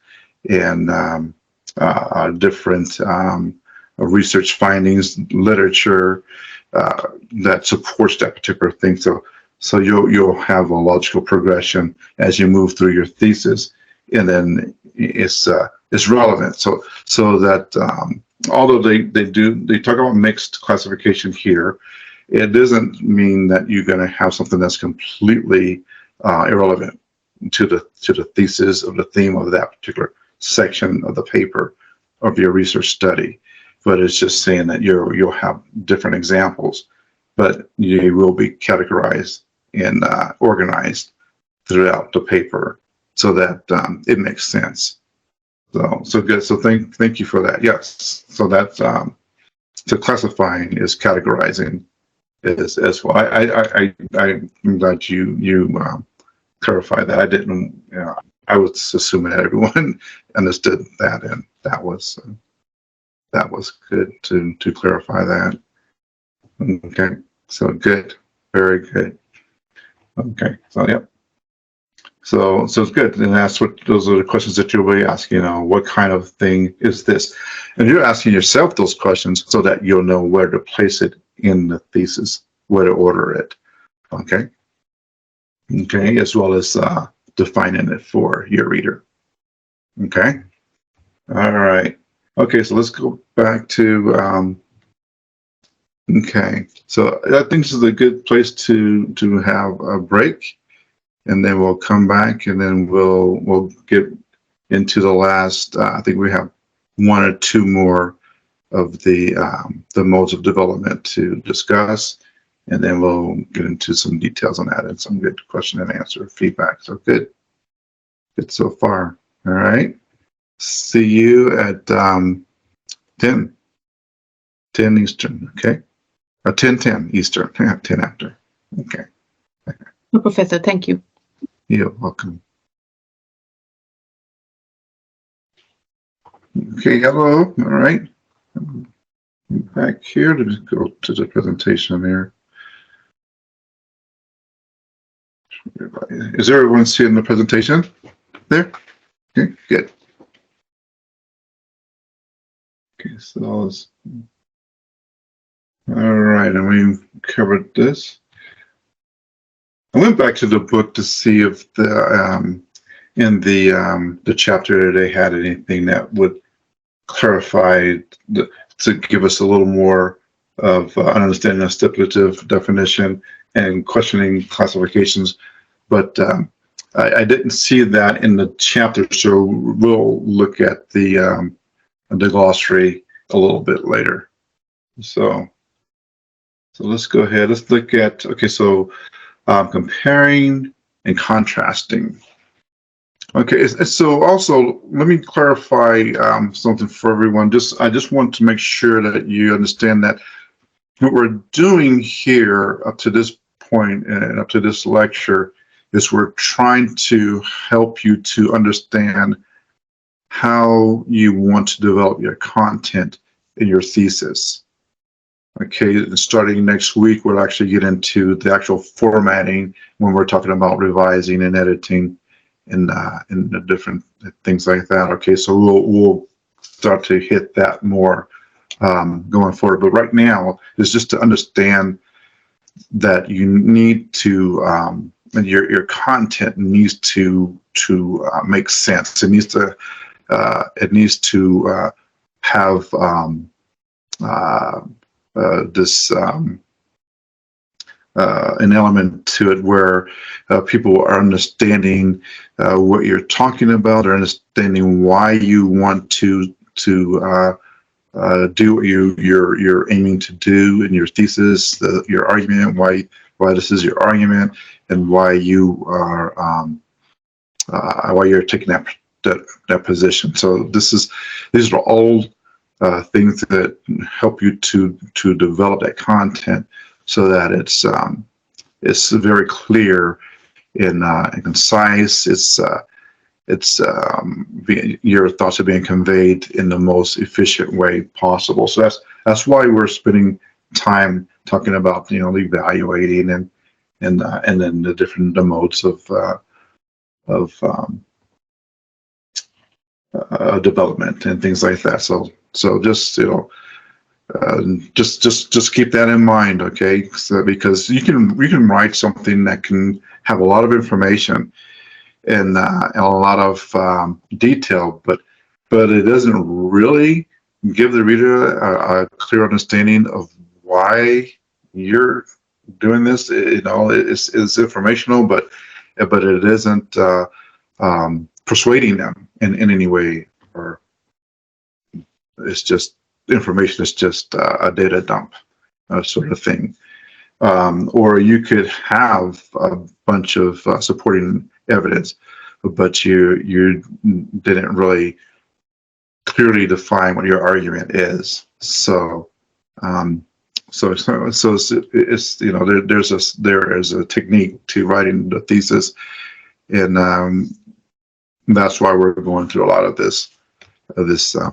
and different research findings, literature that supports that particular thing. So you'll have a logical progression as you move through your thesis, and then it's relevant. So that although they talk about mixed classification here, it doesn't mean that you're going to have something that's completely irrelevant to the thesis or the theme of that particular section of the paper of your research study. But it's just saying that you'll have different examples, but you will be categorized and organized throughout the paper so that it makes sense. So good. So thank you for that. Yes. So that's so classifying is categorizing as well. I'm glad you clarify that. I didn't. I was assuming that everyone understood that, and that was good to clarify that. Okay. So good. Very good. Okay. So yep. So it's good, and those are the questions that you'll be asking. What kind of thing is this? And you're asking yourself those questions so that you'll know where to place it in the thesis, where to order it. Okay. Okay, as well as defining it for your reader. Okay. All right. Okay, so let's go back to. Okay, so I think this is a good place to have a break. And then we'll come back, and then we'll get into the last. I think we have one or two more of the modes of development to discuss, and then we'll get into some details on that and some good question and answer feedback. So good so far. All right. See you at 10 Eastern. Okay, or 10 Eastern. 10 after. Okay. Professor, thank you. You're welcome. Okay, hello. All right. Back here to go to the presentation here. Is everyone seeing the presentation there? Okay, good. Okay, so all right, and we've covered this. I went back to the book to see if in the chapter they had anything that would clarify to give us a little more of an understanding of stipulative definition and questioning classifications, but I didn't see that in the chapter, so we'll look at the glossary a little bit later. So let's go ahead. Let's look at so. Comparing and contrasting. Okay, so also let me clarify something for everyone. I just want to make sure that you understand that what we're doing here up to this point and up to this lecture is we're trying to help you to understand how you want to develop your content in your thesis. Okay, starting next week, we'll actually get into the actual formatting when we're talking about revising and editing and the different things like that. Okay, so we'll start to hit that more going forward. But right now is just to understand that you need to your content needs to make sense. It needs to have this an element to it where people are understanding what you're talking about, or understanding why you want to do what you're aiming to do in your thesis, your argument, why this is your argument, and why you are why you're taking that position. So these are all things that help you to develop that content so that it's very clear and concise. Your thoughts are being conveyed in the most efficient way possible. So that's why we're spending time talking about evaluating and then the different modes of development and things like that. So just just keep that in mind, okay? So, because you can write something that can have a lot of information, and a lot of detail, but it doesn't really give the reader a clear understanding of why you're doing this. It's informational, but it isn't persuading them in any way, or it's just information. It's just a data dump sort of thing. Or you could have a bunch of supporting evidence, but you didn't really clearly define what your argument is. So it's there is a technique to writing the thesis, and that's why we're going through a lot of this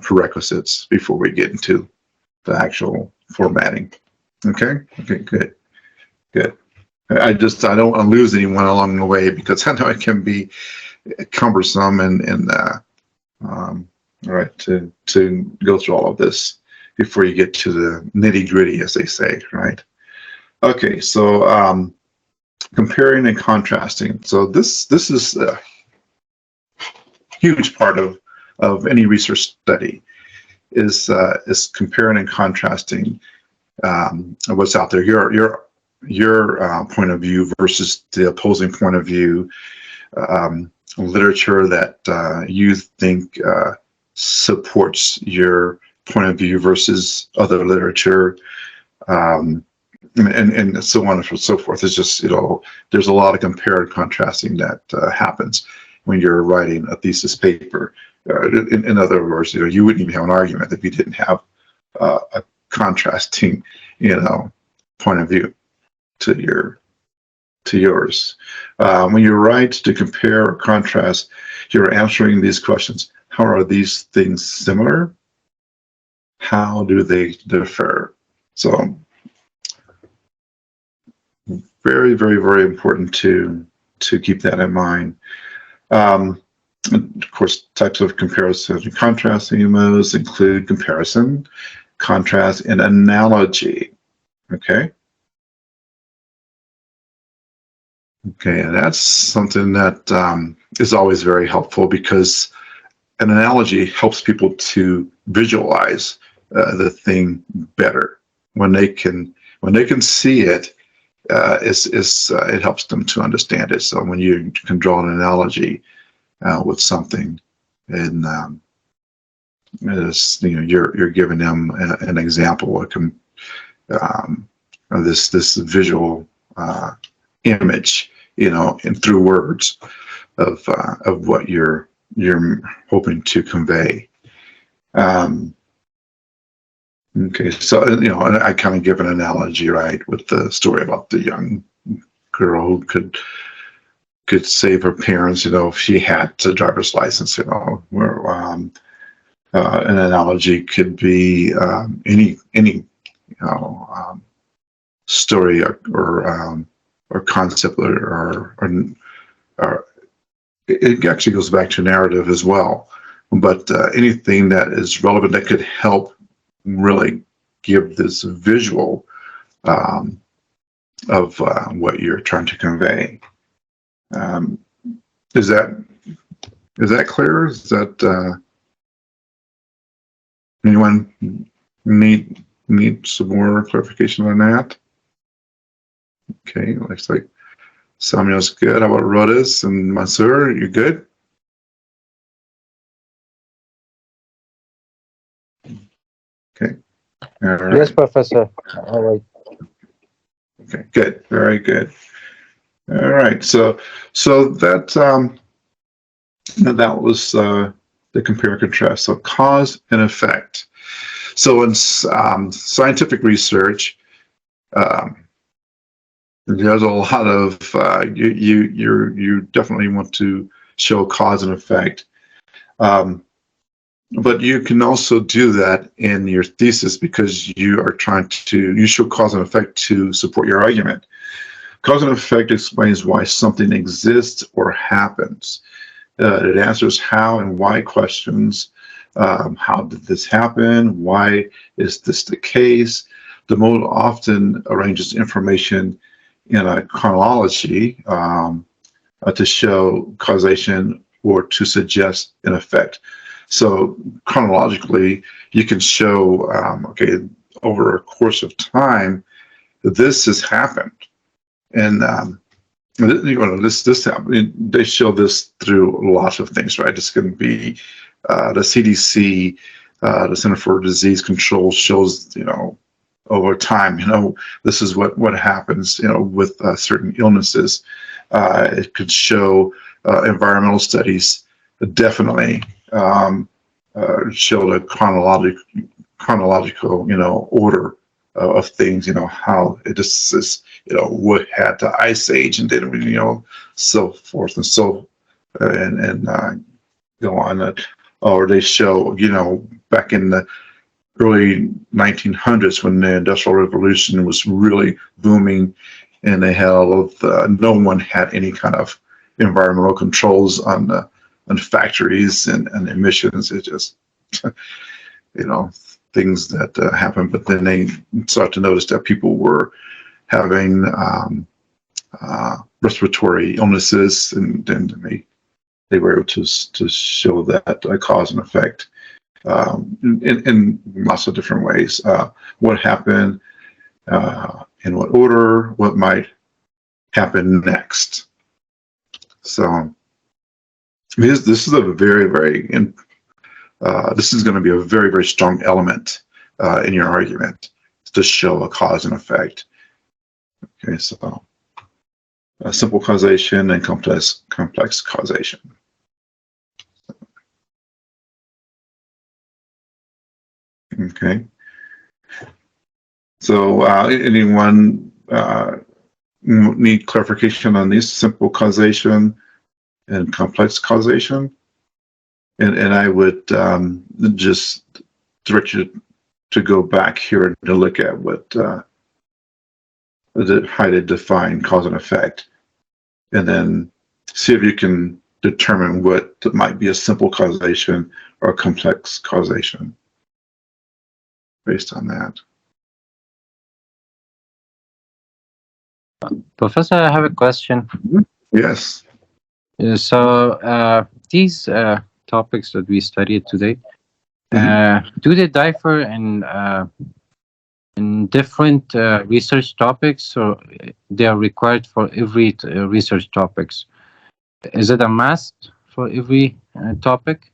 prerequisites before we get into the actual formatting. Okay, good. I don't want to lose anyone along the way, because I know it can be cumbersome and all right, to go through all of this before you get to the nitty gritty, as they say, right? Okay, so comparing and contrasting. So this is a huge part of any research study is comparing and contrasting what's out there. Your point of view versus the opposing point of view, literature that you think supports your point of view versus other literature, and so on and so forth. It's just, there's a lot of compare and contrasting that happens when you're writing a thesis paper. In other words, you wouldn't even have an argument if you didn't have a contrasting, point of view to yours. When you write to compare or contrast, you're answering these questions. How are these things similar? How do they differ? So very, very, very important to keep that in mind. Of course, types of comparison and contrasting modes include comparison, contrast, and analogy. Okay, and that's something that is always very helpful, because an analogy helps people to visualize the thing better. When they can see it, it helps them to understand it. So when you can draw an analogy with something, and you're giving them an example of this visual image, and through words of what you're hoping to convey. Okay, so I kind of give an analogy, right, with the story about the young girl who could save her parents, if she had a driver's license. An analogy could be any story or concept, or it actually goes back to narrative as well. But anything that is relevant that could help really give this visual of what you're trying to convey. Is that clear? Is that anyone need some more clarification on that? Okay, looks like Samuel's good. How about Rodas and Mansour? You good? Okay. All right. Yes, Professor. All right. Okay, good. Very good. All right. So that was the compare and contrast. So cause and effect. So in scientific research, there's a lot of you definitely want to show cause and effect, but you can also do that in your thesis, because you are trying to show cause and effect to support your argument. Cause and effect explains why something exists or happens. It answers how and why questions. How did this happen? Why is this the case? The mode often arranges information in a chronology, to show causation or to suggest an effect. So chronologically, you can show, okay, over a course of time, this has happened. And this they show this through lots of things, right? It's going to be the CDC, the Center for Disease Control shows, over time, this is what happens, with certain illnesses. It could show environmental studies definitely show the chronological, order of things, how it just is, what had the ice age and then, so forth and so, and go on. Or they show, back in the early 1900s when the Industrial Revolution was really booming, and they had all of no one had any kind of environmental controls on factories and emissions. It just, things that happen. But then they start to notice that people were having respiratory illnesses, and then they were able to show that cause and effect in lots of different ways. What happened, in what order, what might happen next. So this is a very, very, this is going to be a very, very strong element in your argument to show a cause and effect. Okay, so simple causation and complex causation. Okay. So anyone need clarification on these, simple causation and complex causation? And I would just direct you to go back here to look at what how to define cause and effect, and then see if you can determine what might be a simple causation or a complex causation based on that. Professor, I have a question. Yes. So these topics that we studied today, do they differ in different research topics, or they are required for every research topics? Is it a must for every topic?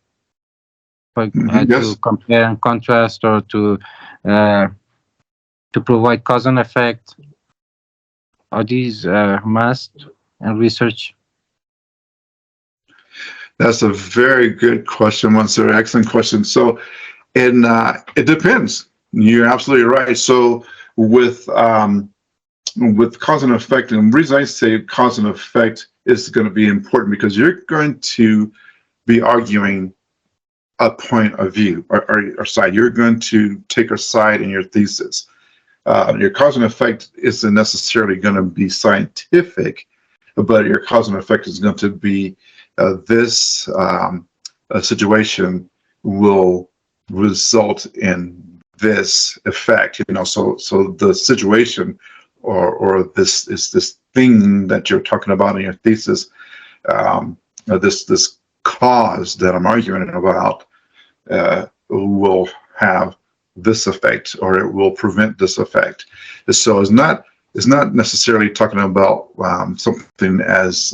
Yes. To compare and contrast, or to provide cause and effect? Are these must in research? That's a very good question, Windsor. Excellent question. So, and it depends. You're absolutely right. So, with cause and effect, and the reason I say cause and effect is going to be important because you're going to be arguing a point of view or side. You're going to take a side in your thesis. Your cause and effect isn't necessarily going to be scientific, but your cause and effect is going to be this situation will result in this effect. So the situation or this thing that you're talking about in your thesis, this cause that I'm arguing about will have this effect, or it will prevent this effect. So it's not necessarily talking about something as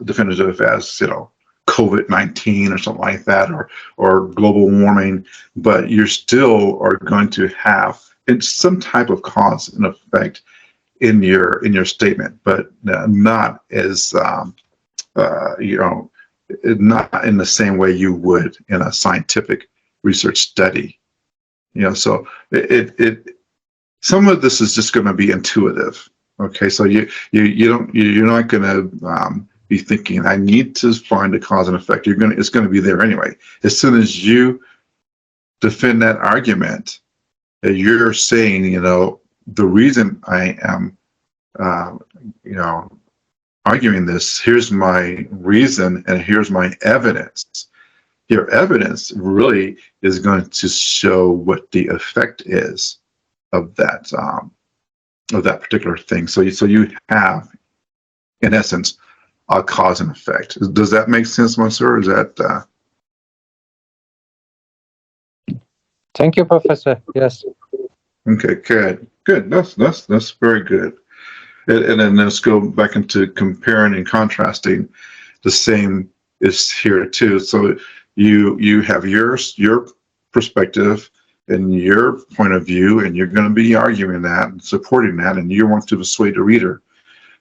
definitive as COVID-19 or something like that, or global warming, but you still are going to have some type of cause and effect in your statement, but not as not in the same way you would in a scientific research study. So it some of this is just going to be intuitive. Okay, so you're not going to be thinking, I need to find a cause and effect. It's going to be there anyway. As soon as you defend that argument, you're saying, the reason I am, arguing this, here's my reason and here's my evidence. Your evidence really is going to show what the effect is of that particular thing. So you have in essence, a cause and effect. Does that make sense, Mansoor? Is that? Thank you, Professor. Yes. Okay, good. That's very good. And then let's go back into comparing and contrasting. The same is here too. So you have your perspective and your point of view, and you're going to be arguing that and supporting that, and you want to persuade the reader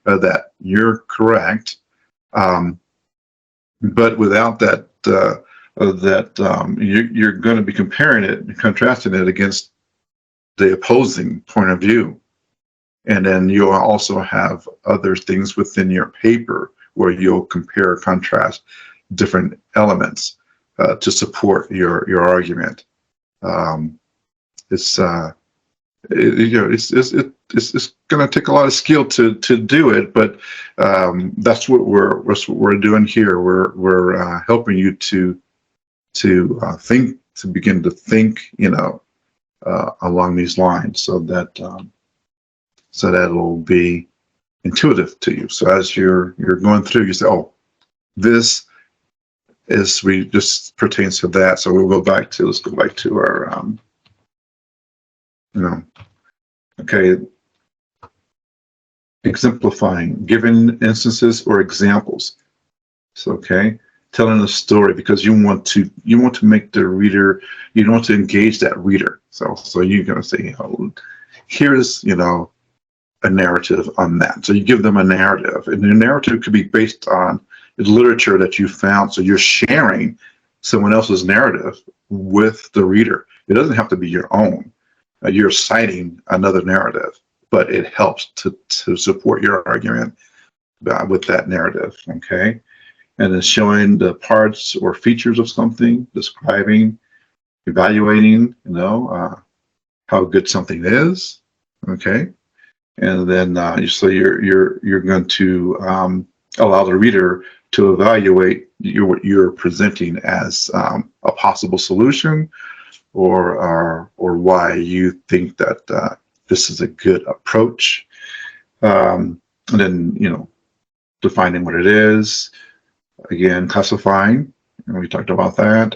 that you're correct. But without that, you're going to be comparing it and contrasting it against the opposing point of view. And then you'll also have other things within your paper where you'll compare or contrast different elements to support your argument. It's going to take a lot of skill to do it, but that's what we're doing here. We're helping you to think, to begin to think, along these lines, so that it'll be intuitive to you. So as you're going through, you say, "Oh, this just pertains to that." So let's go back to our okay, exemplifying, giving instances or examples. So okay, telling a story because you want to make the reader, you want to engage that reader. So you're gonna say, here's a narrative on that. So you give them a narrative, and the narrative could be based on the literature that you found. So you're sharing someone else's narrative with the reader. It doesn't have to be your own. You're citing another narrative, but it helps to support your argument with that narrative. Okay, and then showing the parts or features of something, describing, evaluating, how good something is. Okay. And then so you're going to allow the reader to evaluate what you're presenting as a possible solution, or why you think that this is a good approach. And then defining what it is, again classifying. We talked about that.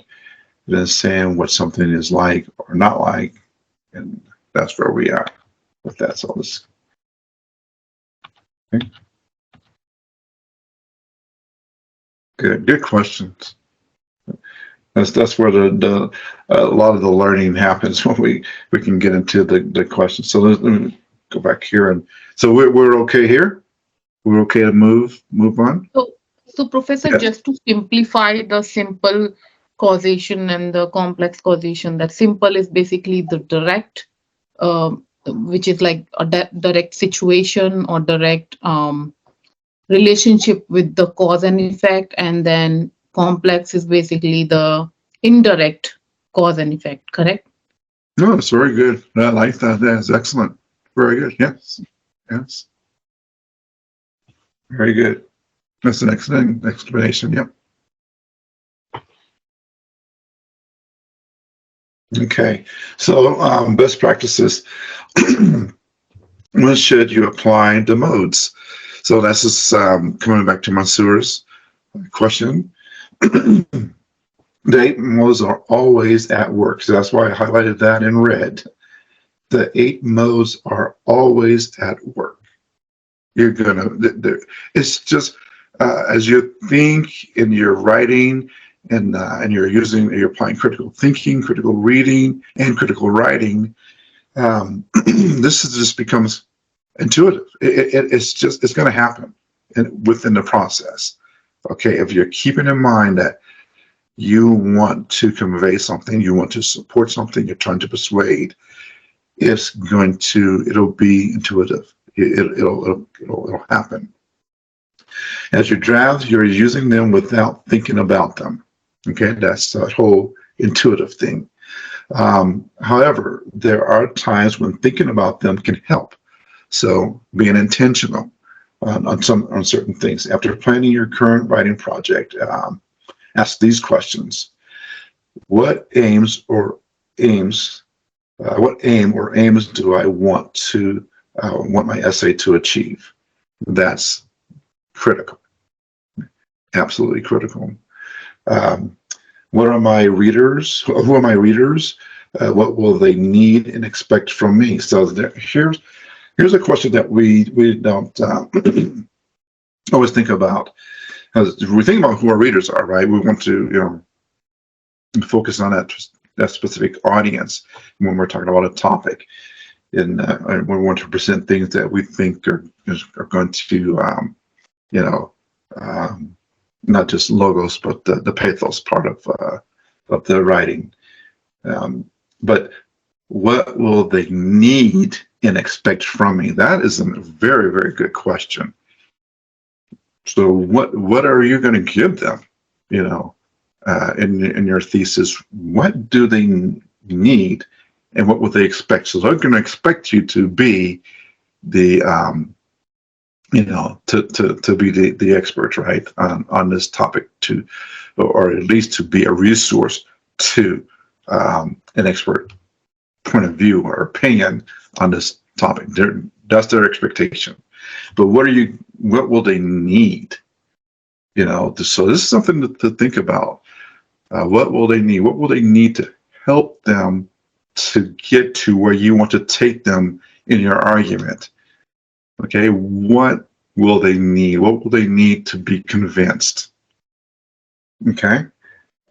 Then saying what something is like or not like, and that's where we are with that. So this. Okay. Good questions. That's where the a lot of the learning happens, when we can get into the questions. So let me go back here, and so we're okay here. We're okay to move on. So Professor, Yes. just to simplify the simple causation and the complex causation, that simple is basically the direct, which is like a direct situation or direct relationship with the cause and effect, and then complex is basically the indirect cause and effect, correct? No, it's very good. I like that. That's excellent. Very good. Yes. Very good. That's an excellent explanation. Yep. Okay. So best practices. When should you apply the modes? So that's just coming back to Mansoor's question. The 8 modes are always at work. So that's why I highlighted that in red. The 8 modes are always at work. You're it's just as you think in your writing, and you're applying critical thinking, critical reading, and critical writing. This just becomes intuitive. It's going to happen within the process. Okay, if you're keeping in mind that you want to convey something, you want to support something, you're trying to persuade, it'll be intuitive. It'll happen. As you draft, you're using them without thinking about them. Okay, that's that whole intuitive thing. However, there are times when thinking about them can help. So being intentional on certain things. After planning your current writing project, ask these questions: what aim or aims do I want my essay to achieve? That's critical, absolutely critical. What are my readers? Who are my readers? What will they need and expect from me? So here's a question that we don't always think about. As we think about who our readers are, right? We want to focus on that specific audience when we're talking about a topic, and we want to present things that we think are going to not just logos, but the pathos part of the writing. But what will they need and expect from me? That is a very, very good question. So what are you going to give them? In your thesis, what do they need, and what will they expect? So they're going to expect you to be the to be the expert, right, on this topic, or at least to be a resource to an expert point of view or opinion on this topic. That's their expectation. But what will they need? So this is something to think about. What will they need? What will they need to help them to get to where you want to take them in your argument? Okay, what will they need? What will they need to be convinced? Okay,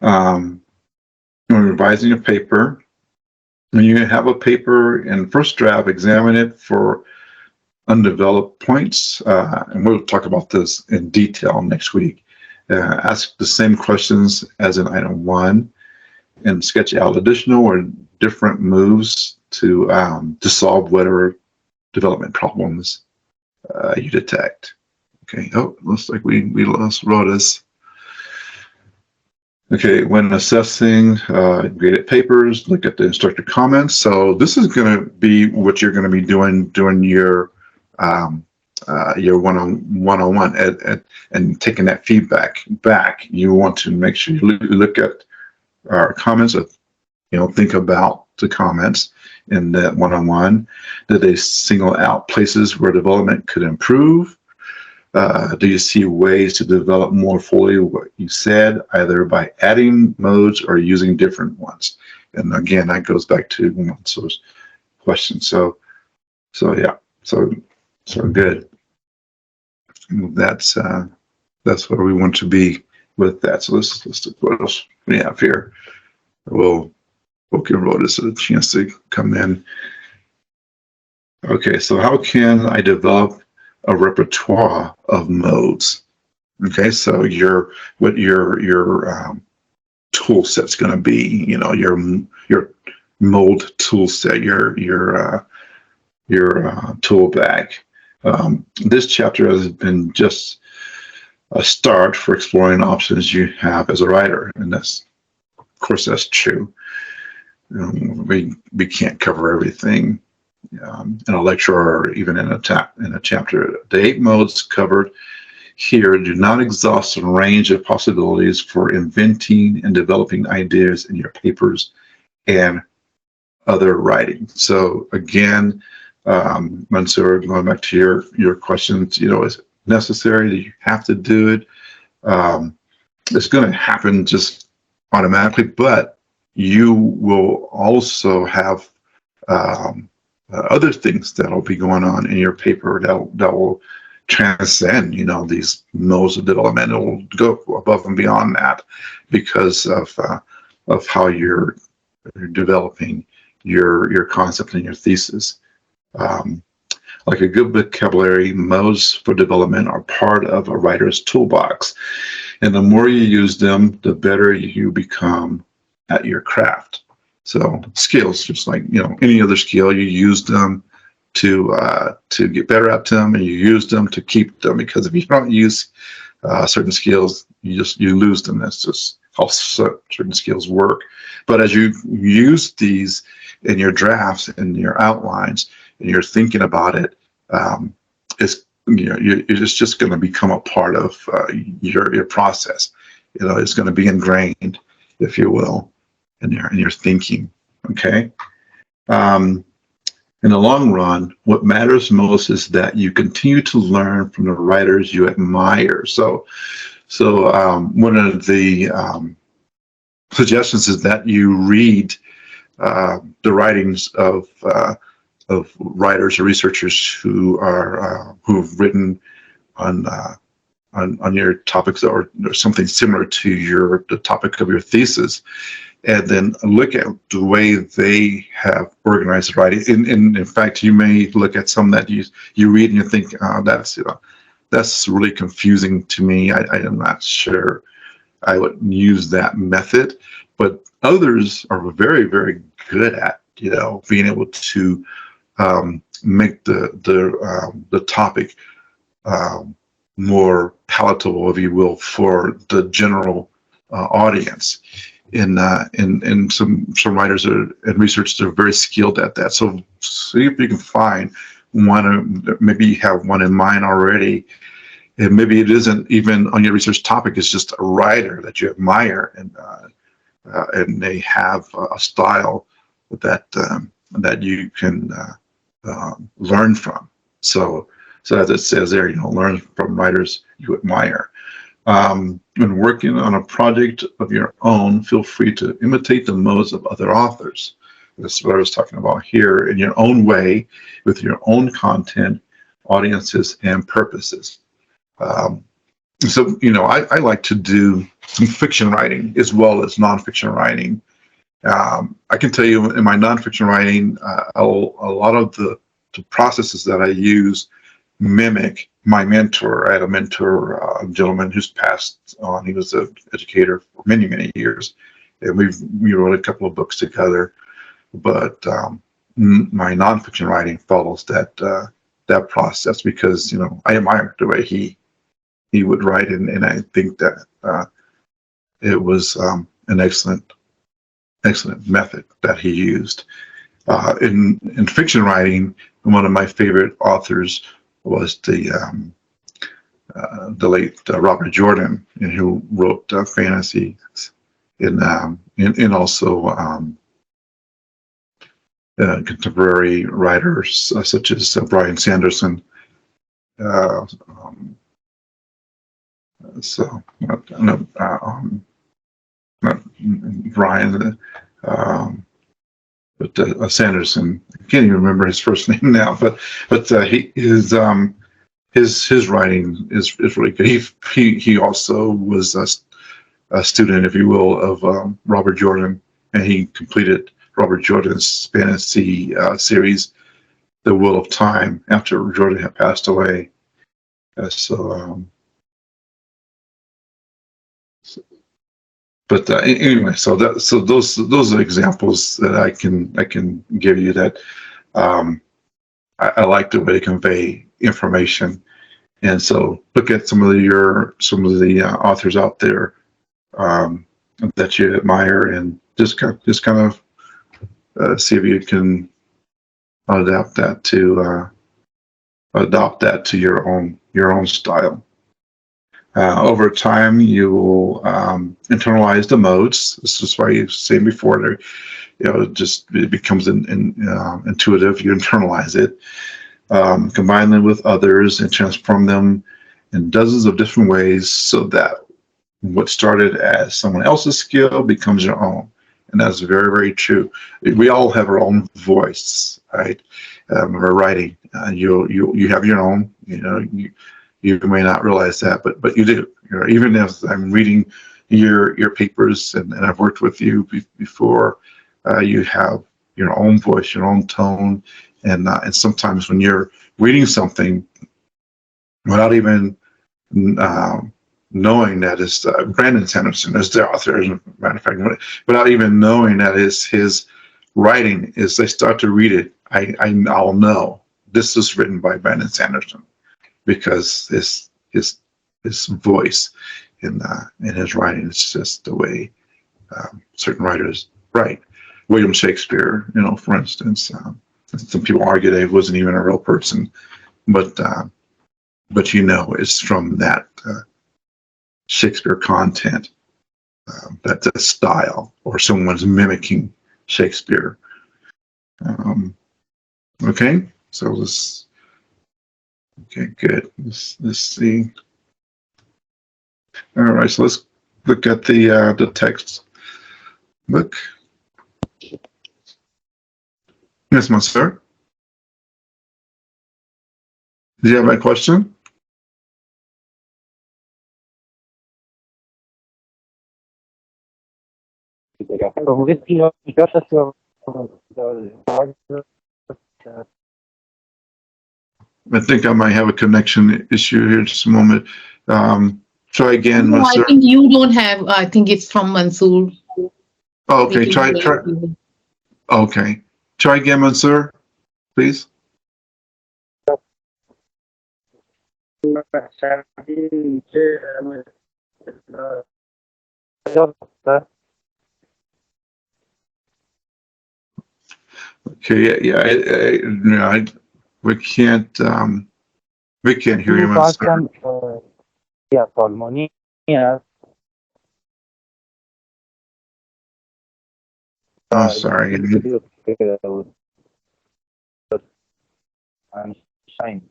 when revising a paper, when you have a paper in first draft, examine it for undeveloped points, and we'll talk about this in detail next week. Ask the same questions as in item 1, and sketch out additional or different moves to solve whatever development problems you detect. Okay. Oh, looks like we lost Rhoda's. Okay. When assessing graded papers, look at the instructor comments. So this is going to be what you're going to be doing during your one-on-one and taking that feedback back. You want to make sure you look at our comments. Think about the comments in that one-on-one. Did they single out places where development could improve? Do you see ways to develop more fully what you said, either by adding modes or using different ones? And again, that goes back to those questions. So good. That's where we want to be with that. So let's look what else we have here. We'll give Rhoda a chance to come in. Okay, so how can I develop a repertoire of modes? Okay, so what your tool set's going to be. Your mode tool set, your tool bag. This chapter has been just a start for exploring options you have as a writer, and of course that's true. We can't cover everything in a lecture or even in a chapter. The 8 modes covered here do not exhaust the range of possibilities for inventing and developing ideas in your papers and other writing. So again, Mansoor, going back to your questions, is it necessary? Do you have to do it? It's going to happen just automatically, but you will also have other things that'll be going on in your paper that will transcend, these modes of development. It will go above and beyond that because of how you're developing your concept and your thesis. Like a good vocabulary, modes for development are part of a writer's toolbox. And the more you use them, the better you become at your craft. So skills, just like any other skill, you use them to get better at them, and you use them to keep them. Because if you don't use certain skills, you lose them. That's just how certain skills work. But as you use these in your drafts and your outlines, and you're thinking about it, it's just going to become a part of your process. It's going to be ingrained, if you will, in your thinking. Okay. in the long run, what matters most is that you continue to learn from the writers you admire. So one of the suggestions is that you read the writings of writers or researchers who are who've written on your topics or something similar to the topic of your thesis, and then look at the way they have organized writing. In fact, you may look at some that you read and you think, oh, that's really confusing to me. I am not sure I would use that method, but others are very, very good at being able to make the topic more palatable, if you will, for the general audience. And some writers and researchers are very skilled at that. So see if you can find one, maybe you have one in mind already, and maybe it isn't even on your research topic. It's just a writer that you admire, and they have a style that you can learn from. So as it says there, learn from writers you admire. When working on a project of your own, feel free to imitate the modes of other authors. That's what I was talking about here, in your own way, with your own content, audiences, and purposes. So I like to do some fiction writing as well as nonfiction writing. I can tell you in my nonfiction writing, a lot of the processes that I use mimic my mentor. I had a mentor, a gentleman who's passed on. He was an educator for many, many years, and we wrote a couple of books together. But my nonfiction writing follows that process because I admire the way he would write, and I think that it was an excellent method that he used. In fiction writing, one of my favorite authors was the late Robert Jordan, who wrote fantasy, and also contemporary writers such as Brian Sanderson. Not Brian, but Sanderson. I can't even remember his first name now. But his writing is really good. He also was a student, if you will, of Robert Jordan, and he completed Robert Jordan's fantasy series, The Wheel of Time, after Jordan had passed away. Anyway, so those are examples that I can give you that I like the way they convey information. And so look at some of the authors out there that you admire, and just kind of see if you can adopt that to your own style. Over time, you will internalize the modes. This is why you said before, it becomes intuitive. You internalize it, combine them with others, and transform them in dozens of different ways, so that what started as someone else's skill becomes your own. And that's very, very true. We all have our own voice, right? We're writing. You have your own. You may not realize that, but you do. Even as I'm reading your papers, and I've worked with you before, you have your own voice, your own tone, and sometimes when you're reading something without even knowing that it's Brandon Sanderson is the author, as a matter of fact, without even knowing that is his writing, as they start to read it, I'll know this is written by Brandon Sanderson, because his voice in his writing is just the way certain writers write. William Shakespeare, for instance, some people argue that he wasn't even a real person, but it's from that Shakespeare content, that style, or someone's mimicking Shakespeare. Okay, so let's. Okay, good. Let's see. All right, so let's look at the text book. Yes, Monsieur. Do you have a question? So with your just your I think I might have a connection issue here. Just a moment. Try again, No, I Monsieur. think you don't have. I think it's from Mansoor. Oh, okay, We can try. hear you. Okay, try again, Monsieur, please. Okay, we can't hear you, Monsieur. yeah, Solomoni, yeah, Oh, sorry. and shine.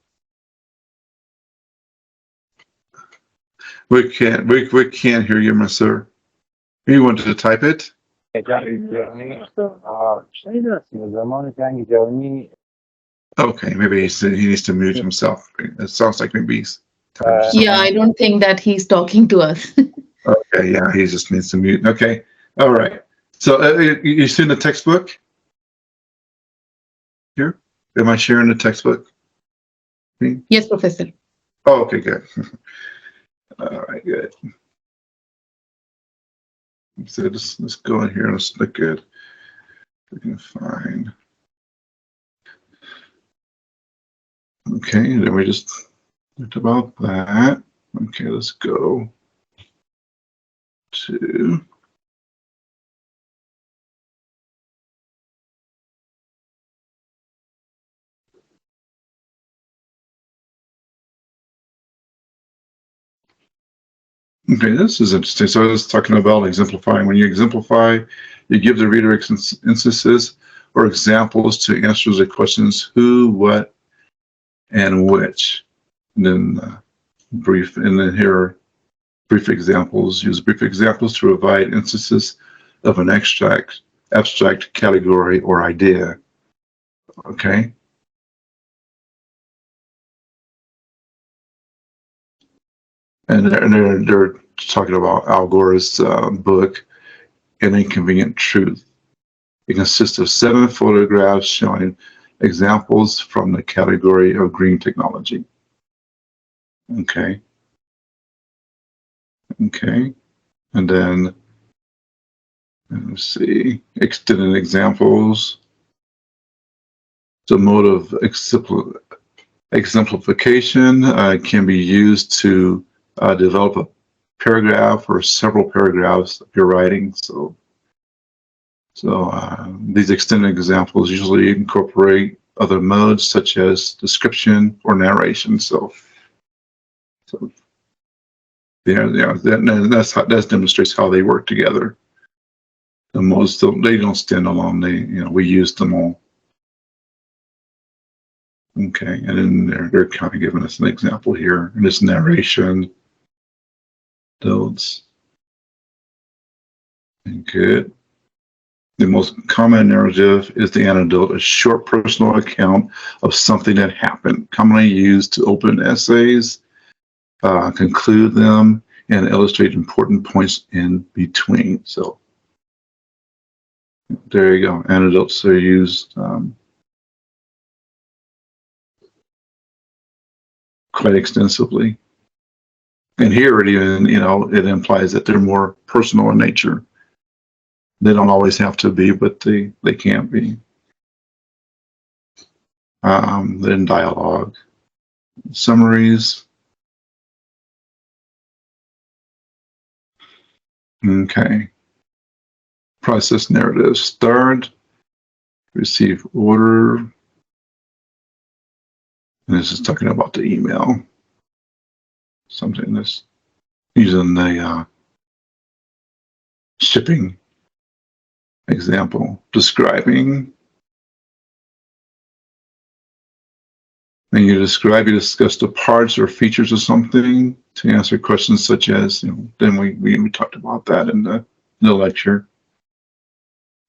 We can't hear you, Monsieur. You wanted to type it? زمان جنگ جهانی Okay, maybe he needs to mute himself. It sounds like maybe he's Yeah, I don't think that he's talking to us. okay. Yeah, he just needs to mute. Okay, all right. So you seen the textbook here? Am I sharing the textbook? Yes, Professor. Oh, okay, good. All right, good. So let's go in here. Let's look at. We can find. Okay, then we just talked about that. Okay, let's go to. Okay, this is interesting. So I was talking about exemplifying. When you exemplify, you give the reader instances or examples to answer the questions who, what, and which. And then here are brief examples. Use brief examples to provide instances of an abstract category or idea. Okay. And they're talking about Al Gore's book, An Inconvenient Truth. It consists of 7 photographs showing examples from the category of green technology. Okay. Okay. And then, let's see, extended examples. The mode of exemplification can be used to develop a paragraph or several paragraphs of your writing. So these extended examples usually incorporate other modes such as description or narration. So yeah, that demonstrates how they work together. The modes they don't stand alone. We use them all. Okay, and then they're kind of giving us an example here in this narration. Notes. Good. The most common narrative is the anecdote, a short personal account of something that happened, commonly used to open essays, conclude them, and illustrate important points in between. So there you go. Anecdotes are used quite extensively. And here it even, it implies that they're more personal in nature. They don't always have to be, but they can be. Then dialogue, summaries. Okay. Process narrative. Start, receive order. And this is talking about the email. Something that's using the shipping example. Describing. And you discuss the parts or features of something to answer questions such as, then we talked about that in the lecture.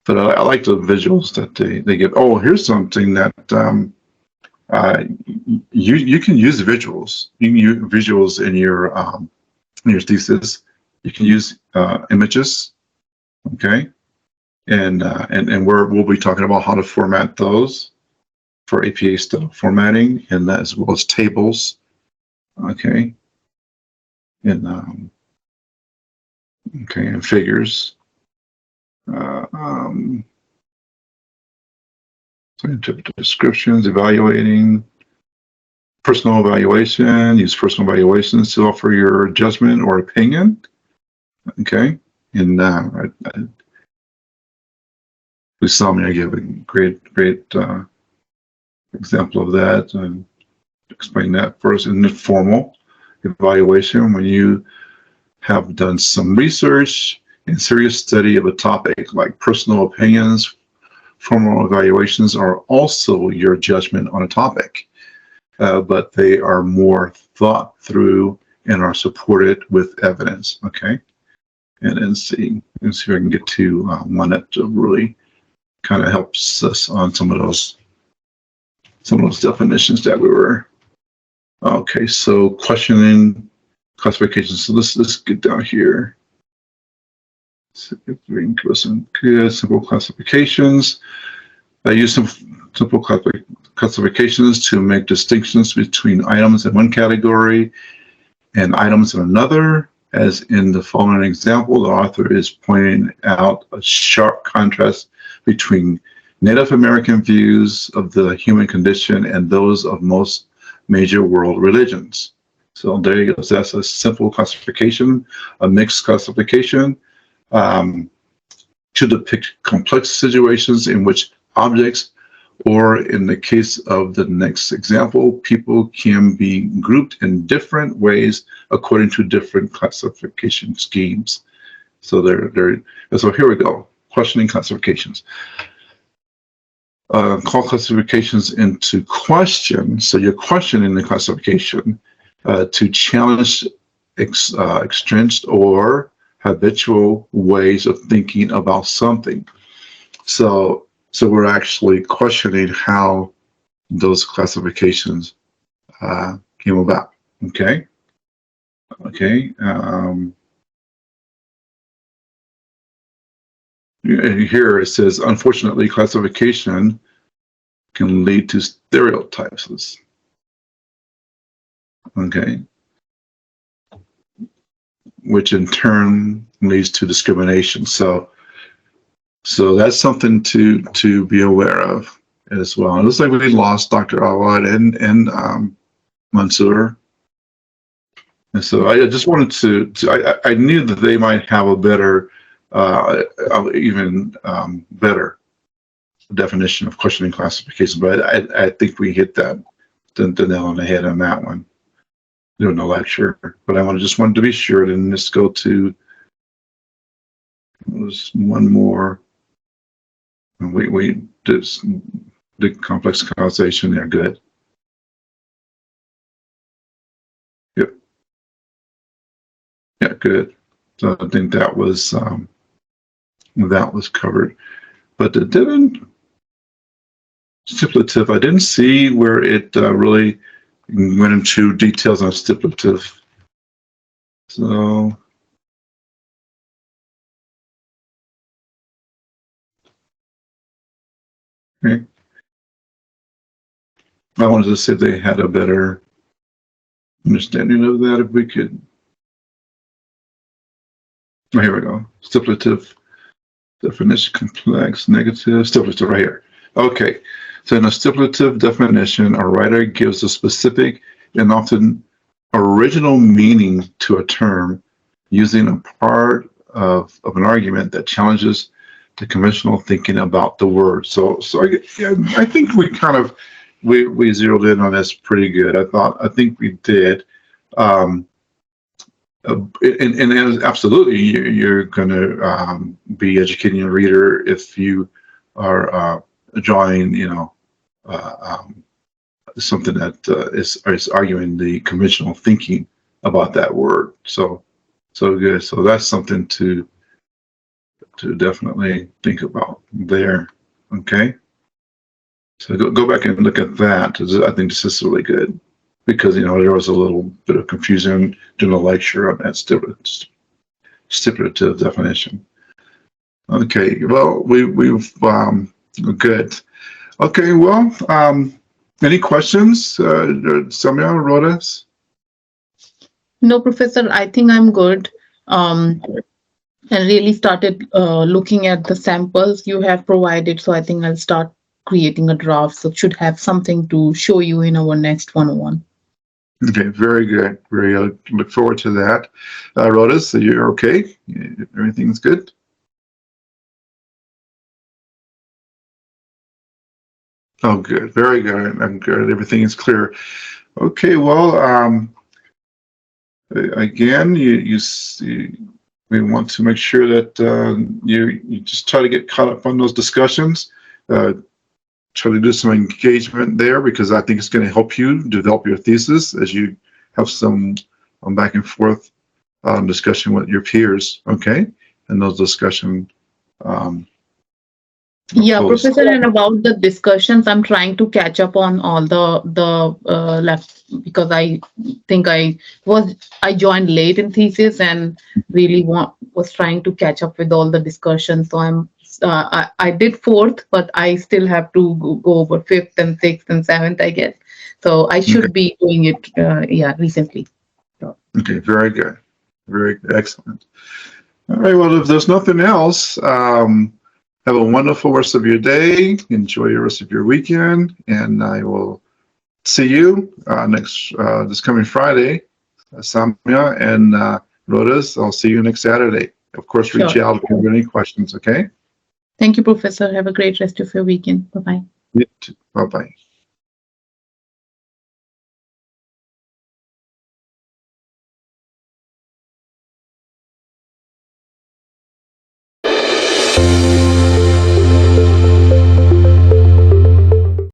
But I like the visuals that they give. Oh, here's something that you can use visuals. You can use visuals in your thesis. You can use images, okay, and we'll be talking about how to format those for APA style formatting, and as well as tables, okay, and and figures. Scientific descriptions, evaluating, personal evaluation, use personal evaluations to offer your judgment or opinion. Okay. And we saw me, I give a great example of that and explain that first in the formal evaluation when you have done some research and serious study of a topic like personal opinions. Formal evaluations are also your judgment on a topic, but they are more thought through and are supported with evidence. Okay, and then see if I can get to one that really kind of helps us on some of those definitions that we were. Okay, so questioning classifications. So let's get down here. Good, simple classifications. I use some simple classifications to make distinctions between items in one category and items in another. As in the following example, the author is pointing out a sharp contrast between Native American views of the human condition and those of most major world religions. So there you go. So that's a simple classification, a mixed classification. To depict complex situations in which objects, or in the case of the next example, people can be grouped in different ways according to different classification schemes. So so here we go. Questioning classifications. Call classifications into question. So you're questioning the classification to challenge extrinsic or habitual ways of thinking about something. So we're actually questioning how those classifications came about. Okay. Here it says, unfortunately, classification can lead to stereotypes. Okay. Which in turn leads to discrimination. So that's something to be aware of as well. It looks like we lost Dr. Awaad and Mansoor. And so I just wanted to I knew that they might have a better, even better definition of questioning classification, but I think we hit the nail on the head on that one during the lecture. But I just wanted to be sure. Then let's go to there's one more. We did the complex causation. They're good. Yep. Yeah, good. So I think that was covered. But it didn't stipulative. I didn't see where it really went into details on stipulative. So. Okay. I wanted to say they had a better understanding of that if we could. Oh, here we go. Stipulative definition, complex, negative, stipulative right here. Okay. So in a stipulative definition, a writer gives a specific and often original meaning to a term using a part of an argument that challenges the conventional thinking about the word. So I think we kind of we zeroed in on this pretty good. I think we did. And absolutely, you're going to be educating a reader if you are drawing, something that is arguing the conventional thinking about that word. So good. So that's something to definitely think about there. Okay. So go back and look at that. I think this is really good because, there was a little bit of confusion during the lecture on that stipulative definition. Okay. Well, we've good. Okay. Well, any questions, Samia, Rodas? No, Professor, I think I'm good. And really started looking at the samples you have provided. So I think I'll start creating a draft. So should have something to show you in our next 101. Okay, very good. Very good. Look forward to that. Rodas, so you're okay? Everything's good? Oh, good. Very good. I'm good. Everything is clear. Okay, well, again, we want to make sure that you just try to get caught up on those discussions. Try to do some engagement there because I think it's going to help you develop your thesis as you have some back and forth discussion with your peers. Okay, and those discussion. Yeah, Professor, and about the discussions, I'm trying to catch up on all the left because I think I joined late in thesis and really was trying to catch up with all the discussions. So I did fourth, but I still have to go over fifth and sixth and seventh, I guess. So I should be doing it, recently. Okay, very good, very good. Excellent. All right. Well, if there's nothing else. Have a wonderful rest of your day. Enjoy the rest of your weekend, and I will see you this coming Friday. Samia and Rodas, I'll see you next Saturday. Of course, reach out if you have any questions. Okay. Thank you, Professor. Have a great rest of your weekend. Bye-bye. Bye-bye.